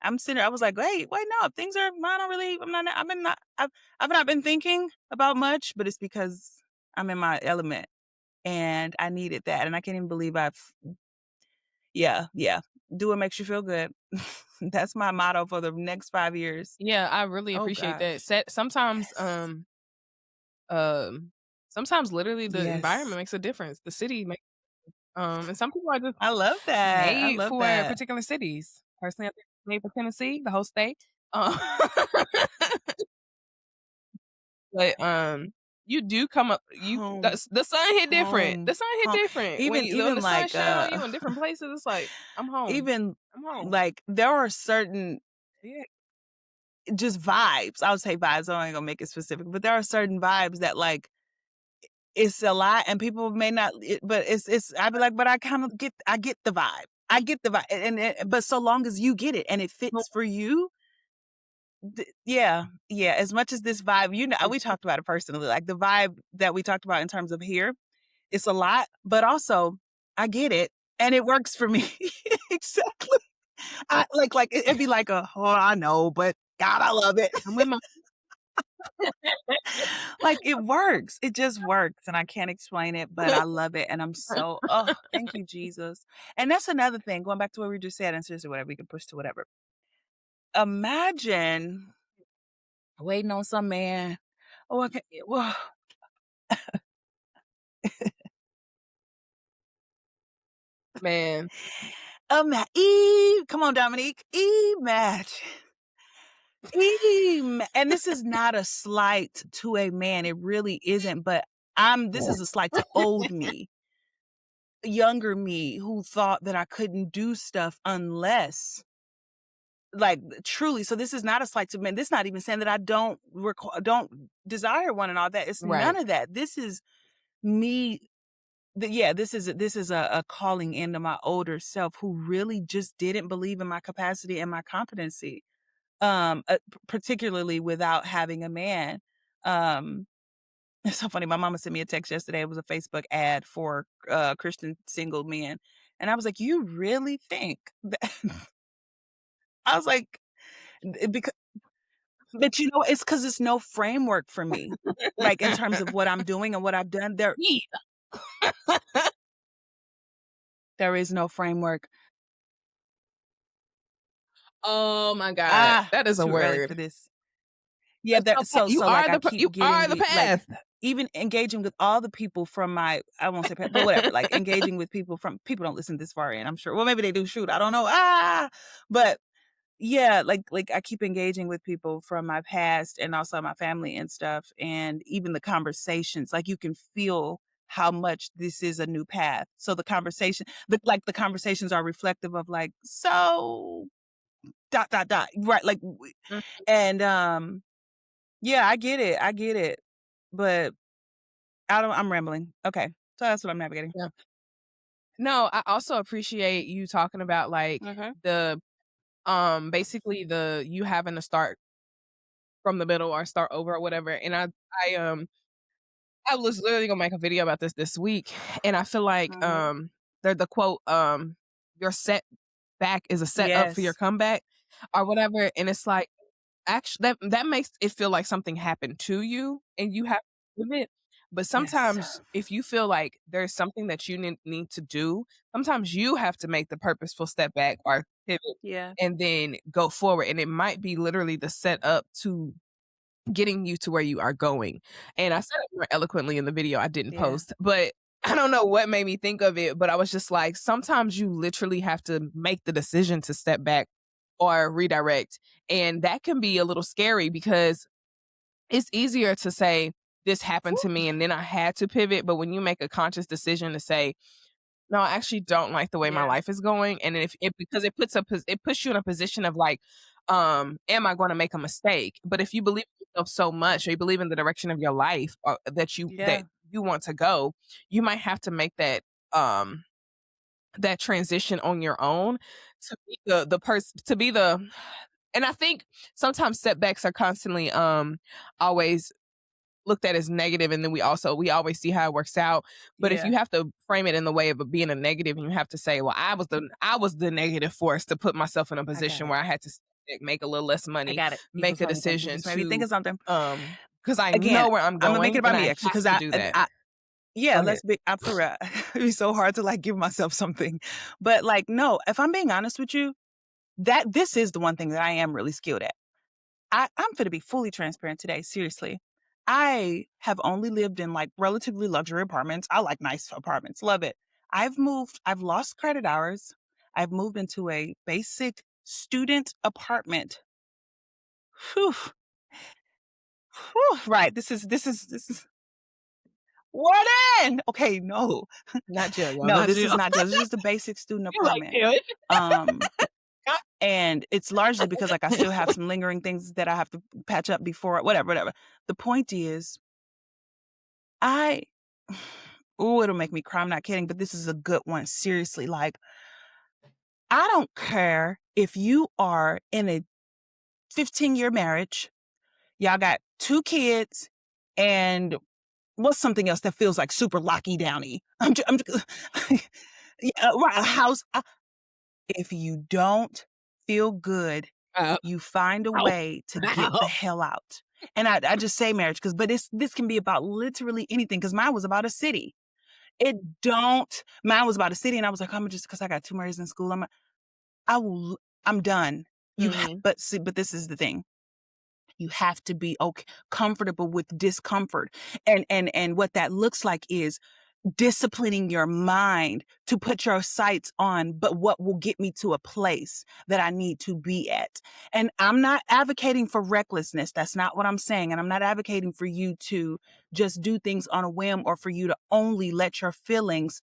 I was like, wait, no, things are I don't really I'm not I've been not I've not been thinking about much, but it's because I'm in my element. and I needed that, and I can't even believe I've yeah, yeah. Do what makes you feel good. That's my motto for the next 5 years. Yeah, I really Oh appreciate that. gosh. Set sometimes, Yes. um, sometimes literally the Yes. environment makes a difference. The city makes and some people are just I love that. I made love for that. particular cities. Personally, I think it's made for Tennessee, the whole state. Um, but, you do come up you Home, the sun hit different. The home, sun hit home. different. Even When even the sun like, shine on you in different places, it's like, "I'm home. even I'm home." like there are certain Yeah. just vibes. I would say vibes. I ain't gonna make it specific, but there are certain vibes that like it's a lot, and people may not. But it's. I'd be like, but I kind of get. I get the vibe. I get the vibe, but so long as you get it and it fits for you, yeah, yeah. As much as this vibe, we talked about it personally. Like the vibe that we talked about in terms of here, it's a lot, but also I get it and it works for me. Exactly. I like it'd be like oh, I know, but God, I love it. I'm with my Like, it works. It just works, and I can't explain it, but I love it, and I'm so oh, thank you, Jesus. And that's another thing, going back to what we just said, and seriously, whatever, we can push to whatever. Imagine waiting on some man. Oh, okay. Well, man. come on, Dominique. Imagine. And this is not a slight to a man. It really isn't, but this is a slight to old me, younger me who thought that I couldn't do stuff unless like truly. So this is not a slight to men. This is not even saying that I don't desire one and all that. It's none Right. of that. This is me. This is a calling into my older self who really just didn't believe in my capacity and my competency. Particularly without having a man. Um, it's so funny. My mama sent me a text yesterday. It was a Facebook ad for Christian single men, and I was like, "You really think that?" I was like, because, but it's because it's no framework for me, like in terms of what I'm doing and what I've done. Yeah. There is no framework. Oh my god. That is a Too early word. for this. Yeah, there. You So like are I you keep getting are the the like path. even engaging with all the people from my I won't say but whatever, like engaging with people don't listen this far in, I'm sure. Well, maybe they do, shoot, I don't know. But yeah, like I keep engaging with people from my past and also my family and stuff, and even the conversations, like you can feel how much this is a new path. So the conversations are reflective of like, so dot dot dot, right? Like Mm, and yeah, I get it. I get it. But I'm rambling. Okay. So that's what I'm navigating. yeah. No, I also appreciate you talking about, like, Okay. the, basically the you having to start from the middle or start over or whatever, and I was literally gonna make a video about this week, and I feel like, Mhm. the quote, "Your setback is a setup for your Yes. comeback," or whatever, and it's like, actually that makes it feel like something happened to you, and you have to live it, but Yes. sometimes if you feel like there's something that you need to do, sometimes you have to make the purposeful step back or pivot Yeah. and then go forward, and it might be literally the setup to getting you to where you are going. And I said it more eloquently in the video I didn't Yeah. post, but I don't know what made me think of it, but I was just like, sometimes you literally have to make the decision to step back or redirect. And that can be a little scary because it's easier to say, this happened to me and then I had to pivot. But when you make a conscious decision to say, no, I actually don't like the way my Yeah. life is going, and if it because it puts you in a position of like, am I gonna make a mistake? But if you believe in yourself so much, or you believe in the direction of your life, that Yeah. you want to go, you might have to make um, that transition on your own to be the person to be the and I think sometimes setbacks are constantly, always looked at as negative, and then we always see how it works out. But if Yeah. you have to frame it in the way of it being a negative, and you have to say, well, I was the negative force to put myself in a I got position it. where I had to make a little less I money, got it. You make just a made me think. You decision just made me think to of something. because I Again, know where I'm I'm gonna make it going and about I me actually, have because to do that. Yeah, Go let's ahead. be I'm for real. It'd be so hard to, like, give myself something. But, like, no, if I'm being honest with you, that this is the one thing that I am really skilled at. I'm gonna be fully transparent today, seriously. I have only lived in, like, relatively luxury apartments. I like nice apartments, love it. I've lost credit hours. I've moved into a basic student apartment. Whew, whew, right, this is what in? Okay, no. Not jail, y'all, No, not this is jail. not just it's just a basic student You like apartment. jail. Um, God. and it's largely because, like, I still have some lingering things that I have to patch up before whatever, whatever. The point is, I ooh, it'll make me cry, I'm not kidding, but this is a good one, seriously, like, I don't care if you are in a 15-year marriage, y'all got 2 kids, and what's something else that feels like super locky-downy? I'm j yeah, right, a house if you don't feel good, Uh, you find a ow, way to get the ow. hell out. And I just say marriage because but this can be about literally anything because mine was about a city. It don't mine was about a city and I was like, I'm just because I got 2 more years in school. I will I'm done. Mhm. But see, but this is the thing. You have to be okay, comfortable with discomfort. And what that looks like is disciplining your mind to put your sights on, but what will get me to a place that I need to be at. And I'm not advocating for recklessness. That's not what I'm saying. And I'm not advocating for you to just do things on a whim or for you to only let your feelings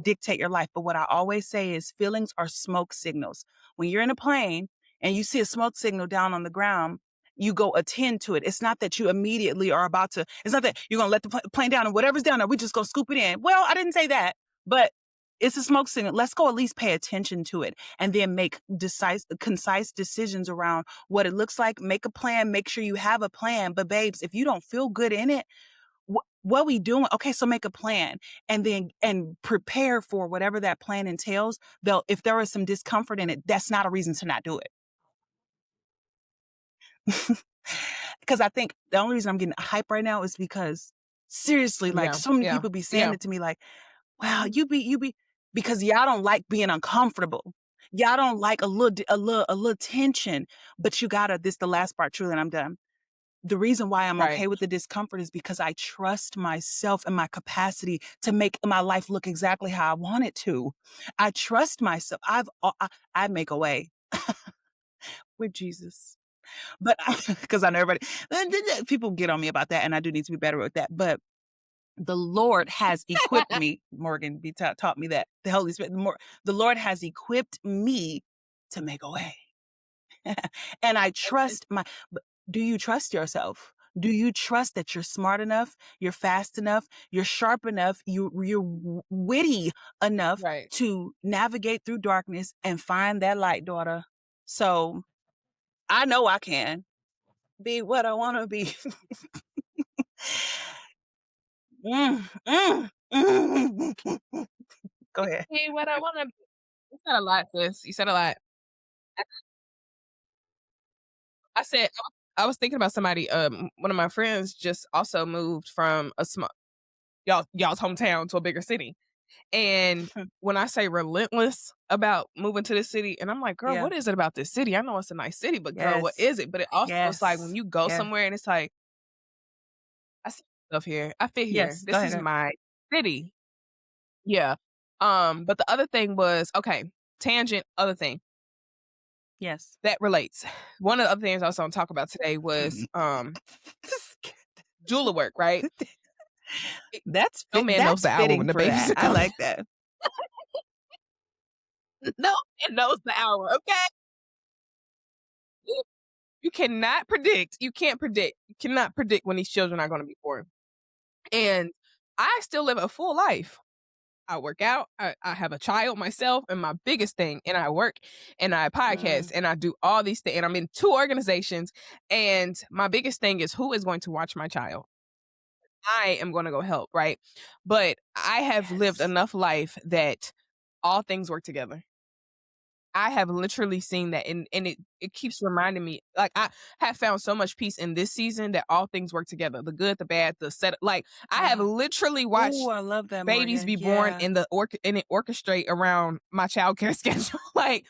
dictate your life. But what I always say is feelings are smoke signals. When you're in a plane and you see a smoke signal down on the ground, you go attend to it. It's not that you immediately are about to, it's not that you're going to let the plane down and whatever's down there, we just go scoop it in. Well, I didn't say that, but it's a smoke signal. Let's go at least pay attention to it and then make concise decisions around what it looks like. Make a plan, make sure you have a plan. But babes, if you don't feel good in it, what we doing? Okay, so make a plan and then and prepare for whatever that plan entails. Though, if there is some discomfort in it, that's not a reason to not do it. Because I think the only reason I'm getting hype right now is because seriously, like Yeah, so many yeah, people be saying yeah. it to me like, wow, you be because y'all don't like being uncomfortable. Y'all don't like a little tension, but you gotta this the last part truly and I'm done. The reason why I'm Right. okay with the discomfort is because I trust myself and my capacity to make my life look exactly how I want it to. I trust myself. I make a way with Jesus. But because I know everybody people get on me about that, and I do need to be better with that. But the Lord has equipped me, Morgan B taught me that. The Holy Spirit, the Lord has equipped me to make a way. And I trust do you trust yourself? Do you trust that you're smart enough, you're fast enough, you're sharp enough, you're witty enough Right. to navigate through darkness and find that light, daughter? So I know I can be what I want to be. Mm. Go ahead. Hey, what I wanna you said a lot, sis. You said a lot. I said I was thinking about somebody, one of my friends just also moved from a small y'all's hometown to a bigger city. And when I say relentless about moving to this city, and I'm like, girl, Yeah. what is it about this city? I know it's a nice city, but girl, what Yes. is it? But it also is like when Yes. you go Yeah. somewhere and it's like, I see myself here. I fit here. Yes. Go This ahead. is my city. Yeah. But the other thing was, okay, tangent, other thing Yes. that relates. One of the other things I was gonna talk about today was jeweler work, right? It- No man knows That's the hour when fitting the for babies that. are I coming. like that. No man knows the hour, okay? You cannot predict. You can't predict. You cannot predict when these children are gonna be born. And I still live a full life. I work out. I have a child myself, and my biggest thing, and I work and I podcast Mm, and I do all these things. And I'm in 2 organizations. And my biggest thing is who is going to watch my child? I am going to go help, right? But I have lived yes. enough life that all things work together. I have literally seen that, and it keeps reminding me, like, I have found so much peace in this season that all things work together, the good, the bad, the set like, I have Wow. literally Ooh, watched I love that, babies Morgan. be born Yeah. in the and it orchestrate around my childcare schedule, like,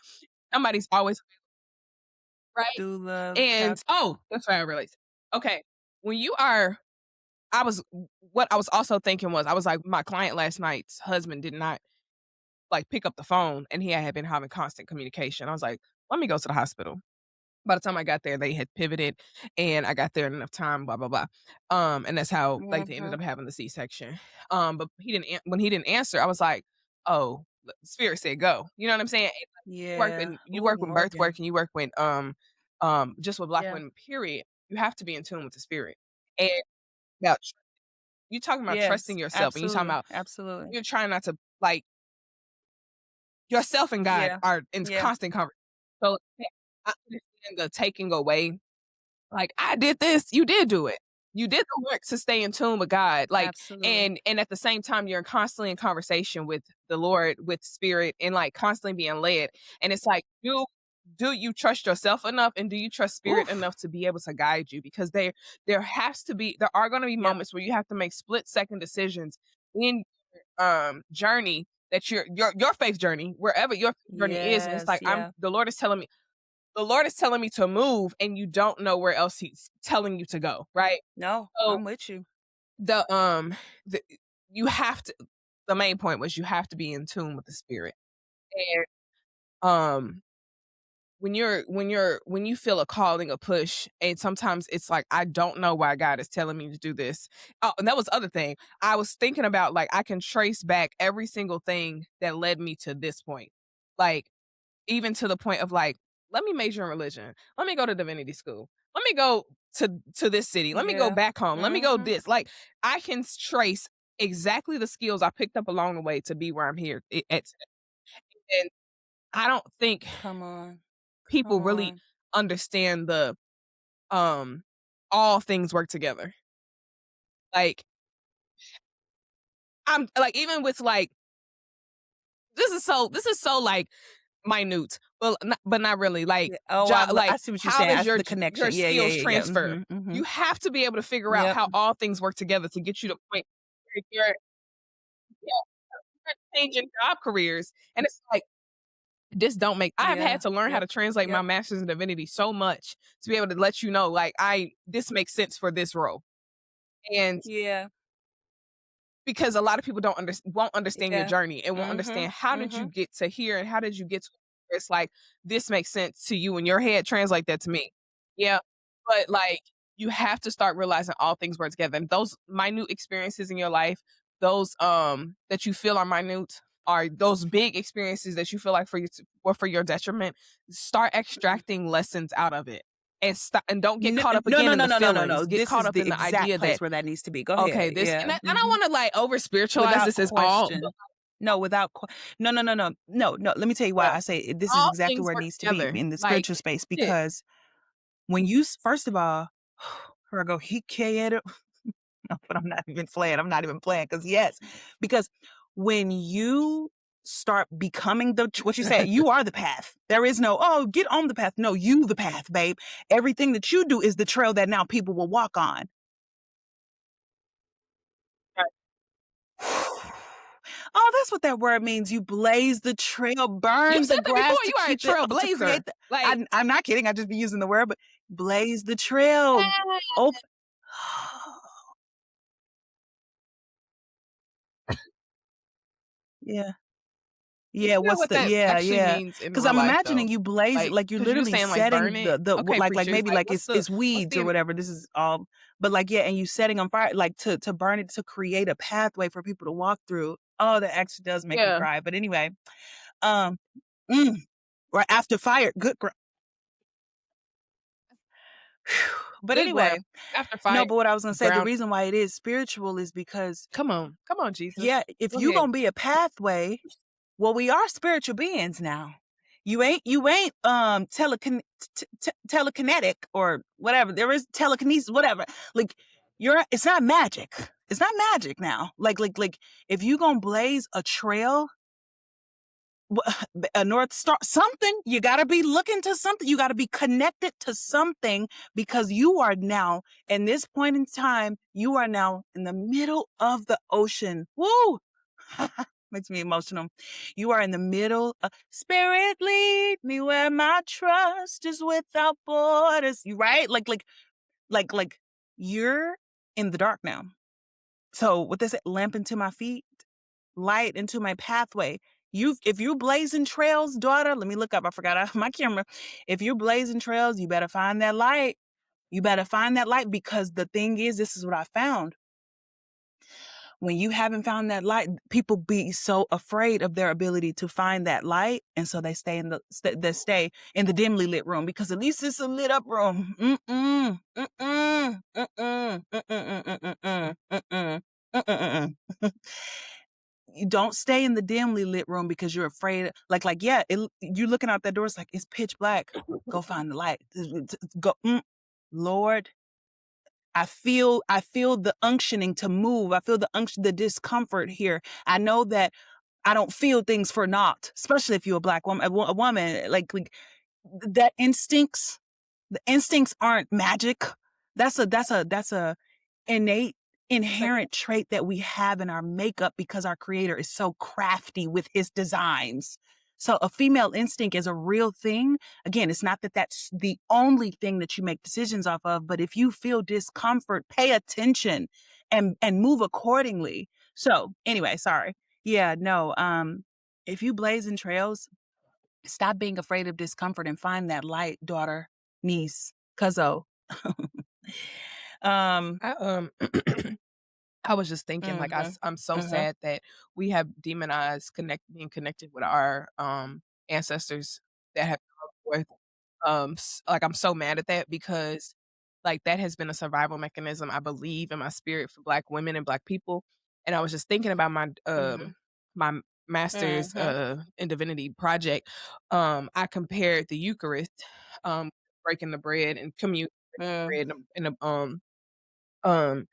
somebody's always right? Do love child. And oh, that's why I realized. Okay, when you are I was what I was also thinking was, I was like, my client last night's husband did not, like, pick up the phone, and he had been having constant communication. I was like, "Let me go to the hospital." By the time I got there, they had pivoted, and I got there in enough time, blah, blah, blah. And that's how, like, they ended Mhm. up having the C-section. But he didn't when he didn't answer, I was like, "Oh, the spirit said go." You know what I'm saying? And Yeah. you Ooh, work with birth work Morgan. and you work with, just with Black Yeah. women, period, you have to be in tune with the spirit. And now you talking about trusting Yes. yourself, and you talking Absolutely. about Absolutely. you're trying not to, like, yourself and God Yeah. are in Yeah. constant conversation. So, I understand the taking away, like, "I did this." You did do it. You did the work to stay in tune with God, like, Absolutely. and at the same time, you're constantly in conversation with the Lord, with spirit, and, like, constantly being led, and it's like, do you trust yourself enough, and do you trust spirit Oof. enough to be able to guide you? Because there are gonna be Yep. moments where you have to make split-second decisions in, journey that your faith journey, wherever your faith journey is, and it's Yes. like, Yeah. the Lord is telling me to move, and you don't know where else He's telling you to go, right? No, So I'm with you. the the you have to the main point was you have to be in tune with the spirit. And um when you feel a calling, a push, and sometimes it's like, I don't know why God is telling me to do this. Oh, and that was the other thing. I was thinking about, like, I can trace back every single thing that led me to this point. Like, even to the point of, like, let me major in religion. Let me go to divinity school. Let me go to this city. Let me go Yeah. back home. Let me go Mhm. this. Like, I can trace exactly the skills I picked up along the way to be where I'm here at today. And I don't think Come on. people Come really on. understand the um all things work together. Like, I'm like, even with, like, this is so, like, minute, but not really. Like, Yeah. Oh, I like, see what you're how saying. does I see the your connection. Yeah, yeah, skills yeah, yeah. transfer? Mhm. Mhm. You have to be able to figure out Yep. how all things work together to get you to the point where you're changing job careers, and it's like, this don't make I have had Yeah. to learn how Yep. to translate my Yep. master's in divinity so much to be able to let you know, like, I this makes sense for this role. And Yeah. because a lot of people won't understand your Yeah. journey and won't Mhm. understand, how did you Mhm. get to here, and how did you get to where it's like, this makes sense to you in your head, translate that to me. Yeah, but, like, you have to start realizing all things work together, and those minute experiences in your life, those, that you feel are minute, are those big experiences that you feel like were for your detriment. Start Mhm. extracting lessons out of it, and don't get No, caught up no, again no, in no, the no, no, no, no. feelings. Get This caught is up the in the exact idea place that, where that needs to be. Go okay, ahead. this and Yeah. I don't Mhm. wanna, like, over spiritualize Without this as all, but question. No, without no, no, no, no. No, no. Let me tell you why yeah, I say this is all exactly things where it work needs to be together. in the Like, spiritual space shit. because when you first of all, here I go. He can't. No, but I'm not even playing. I'm not even playing because yes, because when you start becoming what you said, you are the path. There is no, oh, get on the path. No, you the path, babe. Everything that you do is the trail that now people will walk on. Right. Oh, that's what that word means. You blaze the trail, You burn said the that before, grass to you are a keep the to trailblazer. create the. Like, I'm not kidding. I just be using the word, but blaze the trail. yeah, Open. Yeah. Yeah, figure out what's what the that yeah, actually yeah. means in Because real 'cause I'm life, imagining though. you blaze it Like, like you're because 'cause you're literally saying, like, burn setting it. the Okay, like preachers, maybe like, like it's what's weeds or the whatever. This is all but like, yeah, and you setting on fire, like to burn it to create a pathway for people to walk through. Oh, that actually does make me yeah. cry. But anyway, um, mm, right after fire, but Good ground. anyway, After no, fire, but what I was gonna say, the ground. reason why it is spiritual is because, Come on. Come on, Jesus. yeah, if Go you ahead. gonna be a pathway, well, we are spiritual beings now. You ain't telekinetic or whatever. There is telekinesis, whatever. Like it's not magic. It's not magic now. Like if you gonna blaze a trail, a North Star, something. You got to be looking to something. You got to be connected to something, because you are now, in this point in time, you are now in the middle of the ocean. Woo! Makes me emotional. You are in the middle of, Spirit, lead me where my trust is without borders. You right? Like you're in the dark now. So what they say, lamp into my feet, light into my pathway. If you're blazing trails, daughter, let me look up. I forgot my camera. If you're blazing trails, you better find that light. You better find that light, because the thing is, this is what I found. When you haven't found that light, people be so afraid of their ability to find that light, and so they stay in they stay in the dimly lit room, because at least it's a lit up room. Mm-mm, mm-mm, mm-mm, mm-mm, mm-mm, mm-mm, mm-mm. You don't stay in the dimly lit room because you're afraid. Yeah, you're looking out that door. It's like it's pitch black. Go find the light. Go, Lord. I feel the unctioning to move. I feel the discomfort here. I know that I don't feel things for naught, especially if you're a black woman, a woman, like that instincts. The instincts aren't magic. That's a innate, inherent trait that we have in our makeup, because our creator is so crafty with his designs. So a female instinct is a real thing. Again, it's not that that's the only thing that you make decisions off of, but if you feel discomfort, pay attention and move accordingly. So anyway, sorry. Yeah, no. If you blazing trails, stop being afraid of discomfort and find that light, daughter, niece, cuzzo. um, I I was just thinking, like, mhm, I'm so mhm, sad that we have demonized being connected with our ancestors that have come forth. Like, I'm so mad at that, because like that has been a survival mechanism, I believe, in my spirit for Black women and Black people. And I was just thinking about mhm, my master's mhm, in divinity project. I compared the Eucharist, um, breaking the bread and communion, mm, bread and um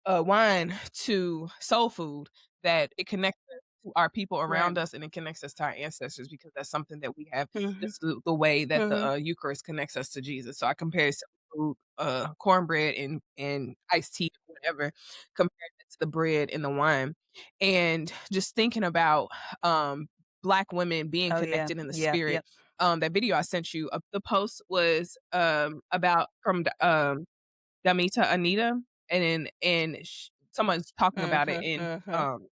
wine, to soul food, that it connects us to our people right. around us, and it connects us to our ancestors, because that's something that we have, Mhm, just the way that the, mhm, Eucharist connects us to Jesus. So I compare soul food, cornbread and iced tea, whatever, compared it to the bread and the wine, and just thinking about, um, Black women being oh, yeah, connected in the yeah, spirit. yep, That video I sent you, the post was, about from the, Damita Anita, and someone's talking about it mhm, in, mhm,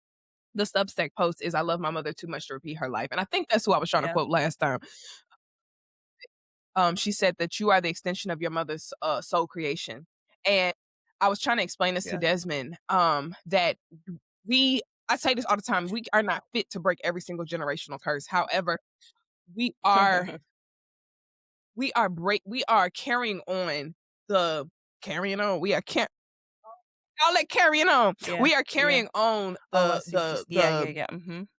the Substack post is, "I love my mother too much to repeat her life," and I think that's who I was trying to yeah, quote last time. She said that you are the extension of your mother's, soul creation, and I was trying to explain this to yeah, Desmond, that we I say this all the time, we are not fit to break every single generational curse. However, we are we are carrying on the carrying on. We are I'll let carrying on. yeah, We are yeah. carrying on Oh, I see what you yeah, yeah, yeah,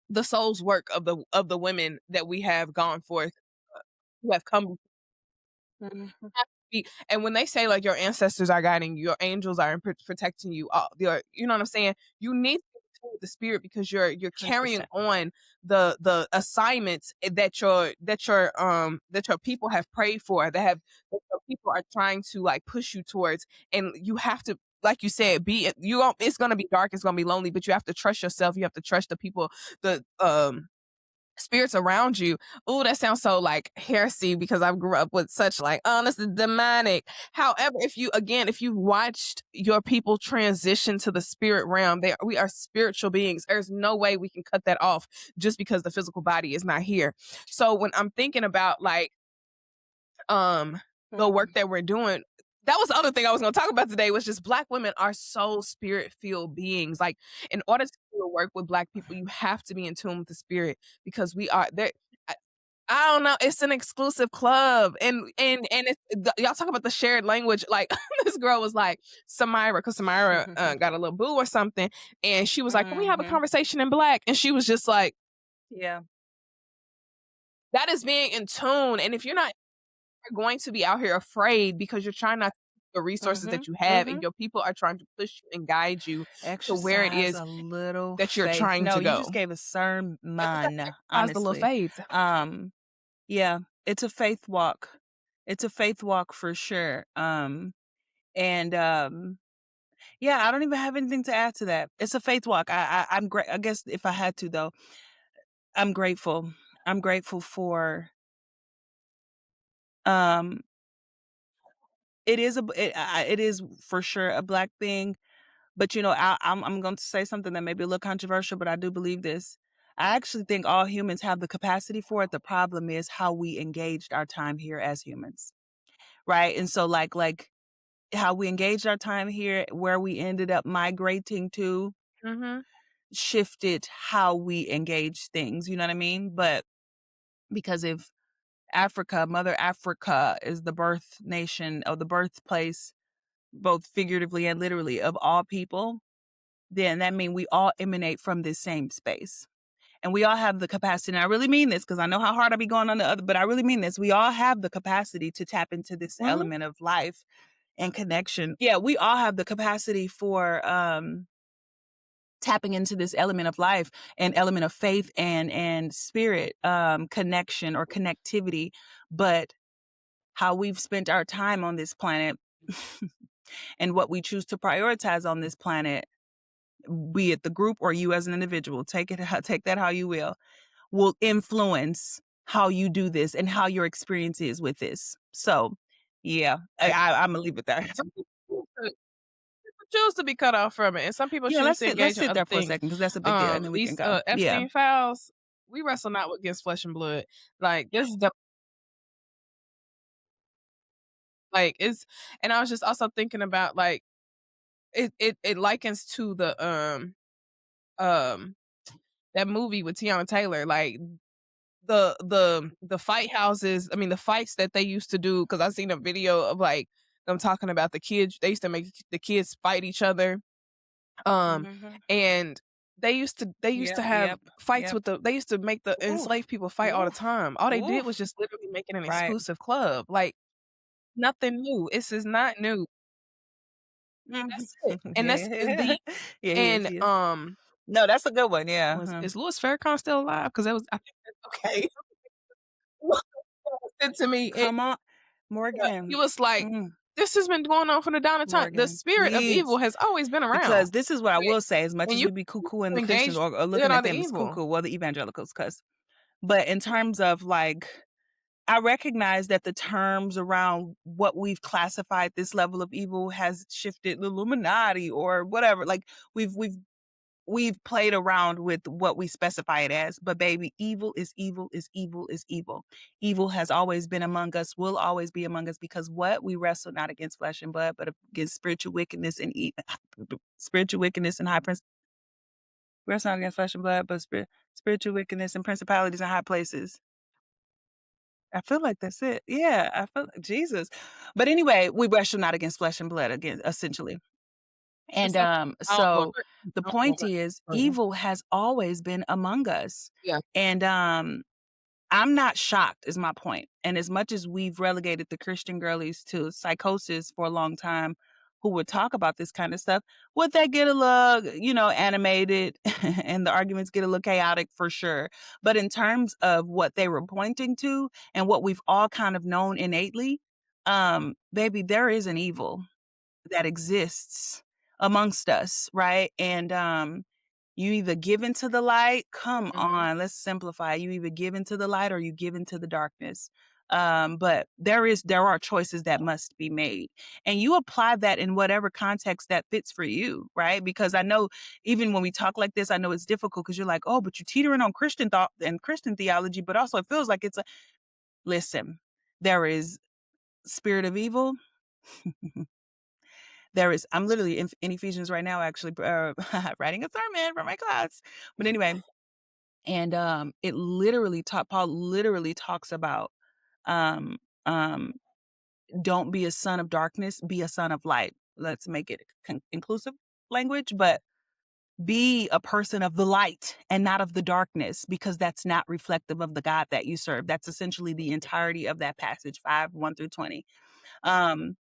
the soul's work of the women that we have gone forth, who have come mhm. have to be. And when they say, like, your ancestors are guiding you, your angels are protecting you, you know what I'm saying? You need to be in tune with the spirit, because you're carrying 100%. on the assignments that your people have prayed for, that your people are trying to, like, push you towards. And you have to, like you said, be you don't it's gonna be dark, it's gonna be lonely, but you have to trust yourself, you have to trust the people, the spirits around you. Oh, that sounds so like heresy, because I grew up with such like, oh, this is demonic. However, if you watched your people transition to the spirit realm, we are spiritual beings. There's no way we can cut that off just because the physical body is not here. So when I'm thinking about like um the work Mhm, that we're doing, that was the other thing I was going to talk about today, was just Black women are so spirit filled beings. Like, in order to do the work with Black people, you have to be in tune with the spirit, because we are there. I, I don't know. It's an exclusive club, and y'all talk about the shared language. Like, this girl was like Samira, because Samira got a little boo or something, and she was like, "Can we have a mhm. conversation in Black?" And she was just like, Yeah, "That is being in tune." And if you're not, you're going to be out here afraid, because you're trying not. the resources Mhm, that you have, and mhm. your people are trying to push you and guide you to where it Exercise is a little that you're faith. trying No, to you just go. gave a sermon, How's the little honestly. faith? Yeah, it's a faith walk. It's a faith walk for sure. And yeah, I don't even have anything to add to that. It's a faith walk. I'm great. I guess if I had to though, I'm grateful. I'm grateful for um it is for sure a black thing. But, you know, I'm going to say something that may be a little controversial, but I do believe this. I actually think all humans have the capacity for it. The problem is how we engaged our time here as humans, right? And so, like how we engaged our time here, where we ended up migrating to, Mhm. shifted how we engage things. You know what I mean? But because if Mother Africa, is the birth nation or the birthplace, both figuratively and literally, of all people, then that means we all emanate from this same space. And we all have the capacity. And I really mean this because I know how hard I be going on the other, but I really mean this. We all have the capacity to tap into this Mhm. element of life and connection. Yeah, we all have the capacity for tapping into this element of life and element of faith and spirit, connection or connectivity. But how we've spent our time on this planet and what we choose to prioritize on this planet, be it the group or you as an individual, take that how you will influence how you do this and how your experience is with this. So, yeah, I'm gonna leave it there. Some people choose to be cut off from it, and some people Yeah, choose to let's engage in sit other there for a things. second because that's a big deal, and then we can These go. Yeah. Epstein files, we wrestle not against flesh and blood. Like this is the like it's, and I was just also thinking about like it likens to the um that movie with Tiana Taylor, like the fight houses. I mean, the fights that they used to do. Because I seen a video of like them talking about the kids. They used to make the kids fight each other. Mhm. And they used to Yep, have yep, fights yep. with they used to make the Oof, enslaved people fight all the oof, time. All they did was oof. just literally make it an Right. exclusive club. Like nothing new. This is not new. Mhm. That's it. And that's Yeah. the Yeah, he is, and he is. No, that's a good one, yeah, was is Louis Farrakhan still alive? Because that was I think okay. Said to me, Come on, yeah, he Morgan. was like, Mm, "This has been going on from the dawn of time. The Morgan, spirit of evil please. has always been around. Because this is what I When will say, as much when as you we be cuckoo and the Christians engage or the good looking or at the them as evil." cuckoo, well, the evangelicals cuss. But in terms of like, I recognize that the terms around what we've classified this level of evil has shifted, the Illuminati or whatever. Like we've played around with what we specify it as. But baby, evil is evil is evil is evil. Evil has always been among us, will always be among us, because what we wrestle not against flesh and blood, but against spiritual wickedness and spiritual wickedness and high wrestle not against flesh and blood, but spiritual wickedness and principalities in high places. I feel like that's it. Yeah, I feel Jesus. But anyway, we wrestle not against flesh and blood again, essentially. It's And something so the I don't point want is to evil has always been among us. yeah. And I'm not shocked is my point. And as much as we've relegated the Christian girlies to psychosis for a long time, who would talk about this kind of stuff, would they get a little, animated and the arguments get a little chaotic for sure. But in terms of what they were pointing to and what we've all kind of known innately, baby, there is an evil that exists amongst us, right? And you either give into the light, come Mhm. on, let's simplify. You either give into the light or you give into the darkness. But there are choices that must be made. And you apply that in whatever context that fits for you, right? Because I know even when we talk like this, I know it's difficult because you're like, oh, but you're teetering on Christian thought and Christian theology, but also it feels like it's a listen, there is spirit of evil. There is I'm literally in Ephesians right now, actually, writing a sermon for my class. But anyway, and it literally Paul literally talks about um um don't be a son of darkness, be a son of light. Let's make it inclusive language, but be a person of the light and not of the darkness, because that's not reflective of the God that you serve. That's essentially the entirety of that passage, 5:1 through 20. Um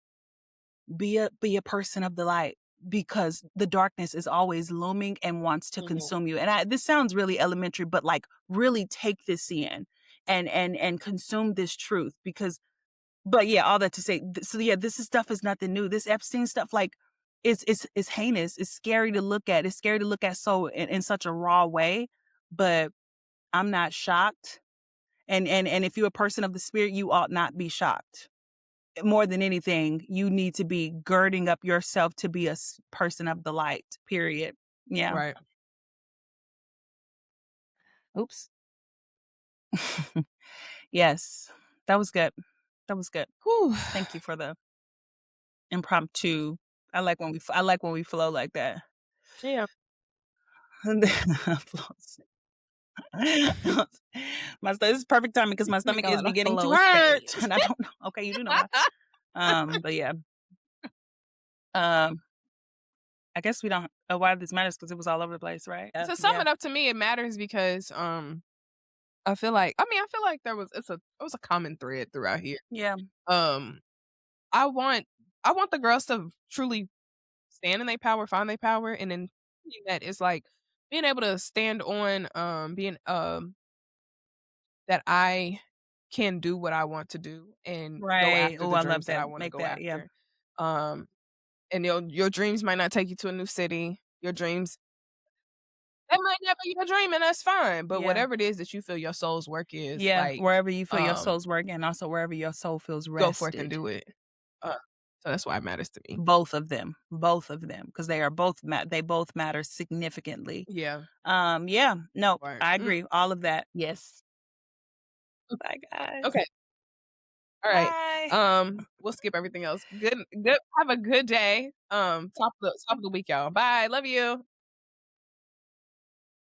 be a person of the light because the darkness is always looming and wants to Mhm. consume you. And this sounds really elementary, but like really take this in and consume this truth because but yeah, all that to say so yeah, this is stuff is nothing new. This Epstein stuff like it's heinous. It's scary to look at. It's scary to look at so in such a raw way, but I'm not shocked. And if you're a person of the spirit, you ought not be shocked. More than anything, you need to be girding up yourself to be a person of the light, period. Yeah. Right. Oops. Yes. That was good. That was good. Whew. Thank you for the impromptu. I like when we flow like that. Yeah. Flows. This is perfect timing because my We stomach call is it a beginning to flow hurt, stage. and I don't know. Okay, you do know why. But yeah. Um, I guess we don't. Why this matters because it was all over the place, right? To sum Yeah. it up, to me, it matters because, I feel like it was a common thread throughout here. Yeah. Um, I want I want the girls to truly stand in their power, find their power, and then that is like being able to stand on, being, that I can do what I want to do and go Right. after Oh, the I love dreams that that. I wanna Make go that. Yeah. after. Um, and your dreams might not take you to a new city. Your dreams That might not be your dream, and that's fine, but Yeah. whatever it is that you feel your soul's work is, Yeah. like, Wherever you feel your um, soul's working, and also wherever your soul feels go forth and rested. do it. Uh, so that's why it matters to me. Both of them, because they are both they both matter significantly. Yeah. Yeah, no, Right. I agree. All of that. Yes. Bye, guys. Okay. Alright. Bye. We'll skip everything else. Good have a good day. Top of the week, y'all. Bye. Love you.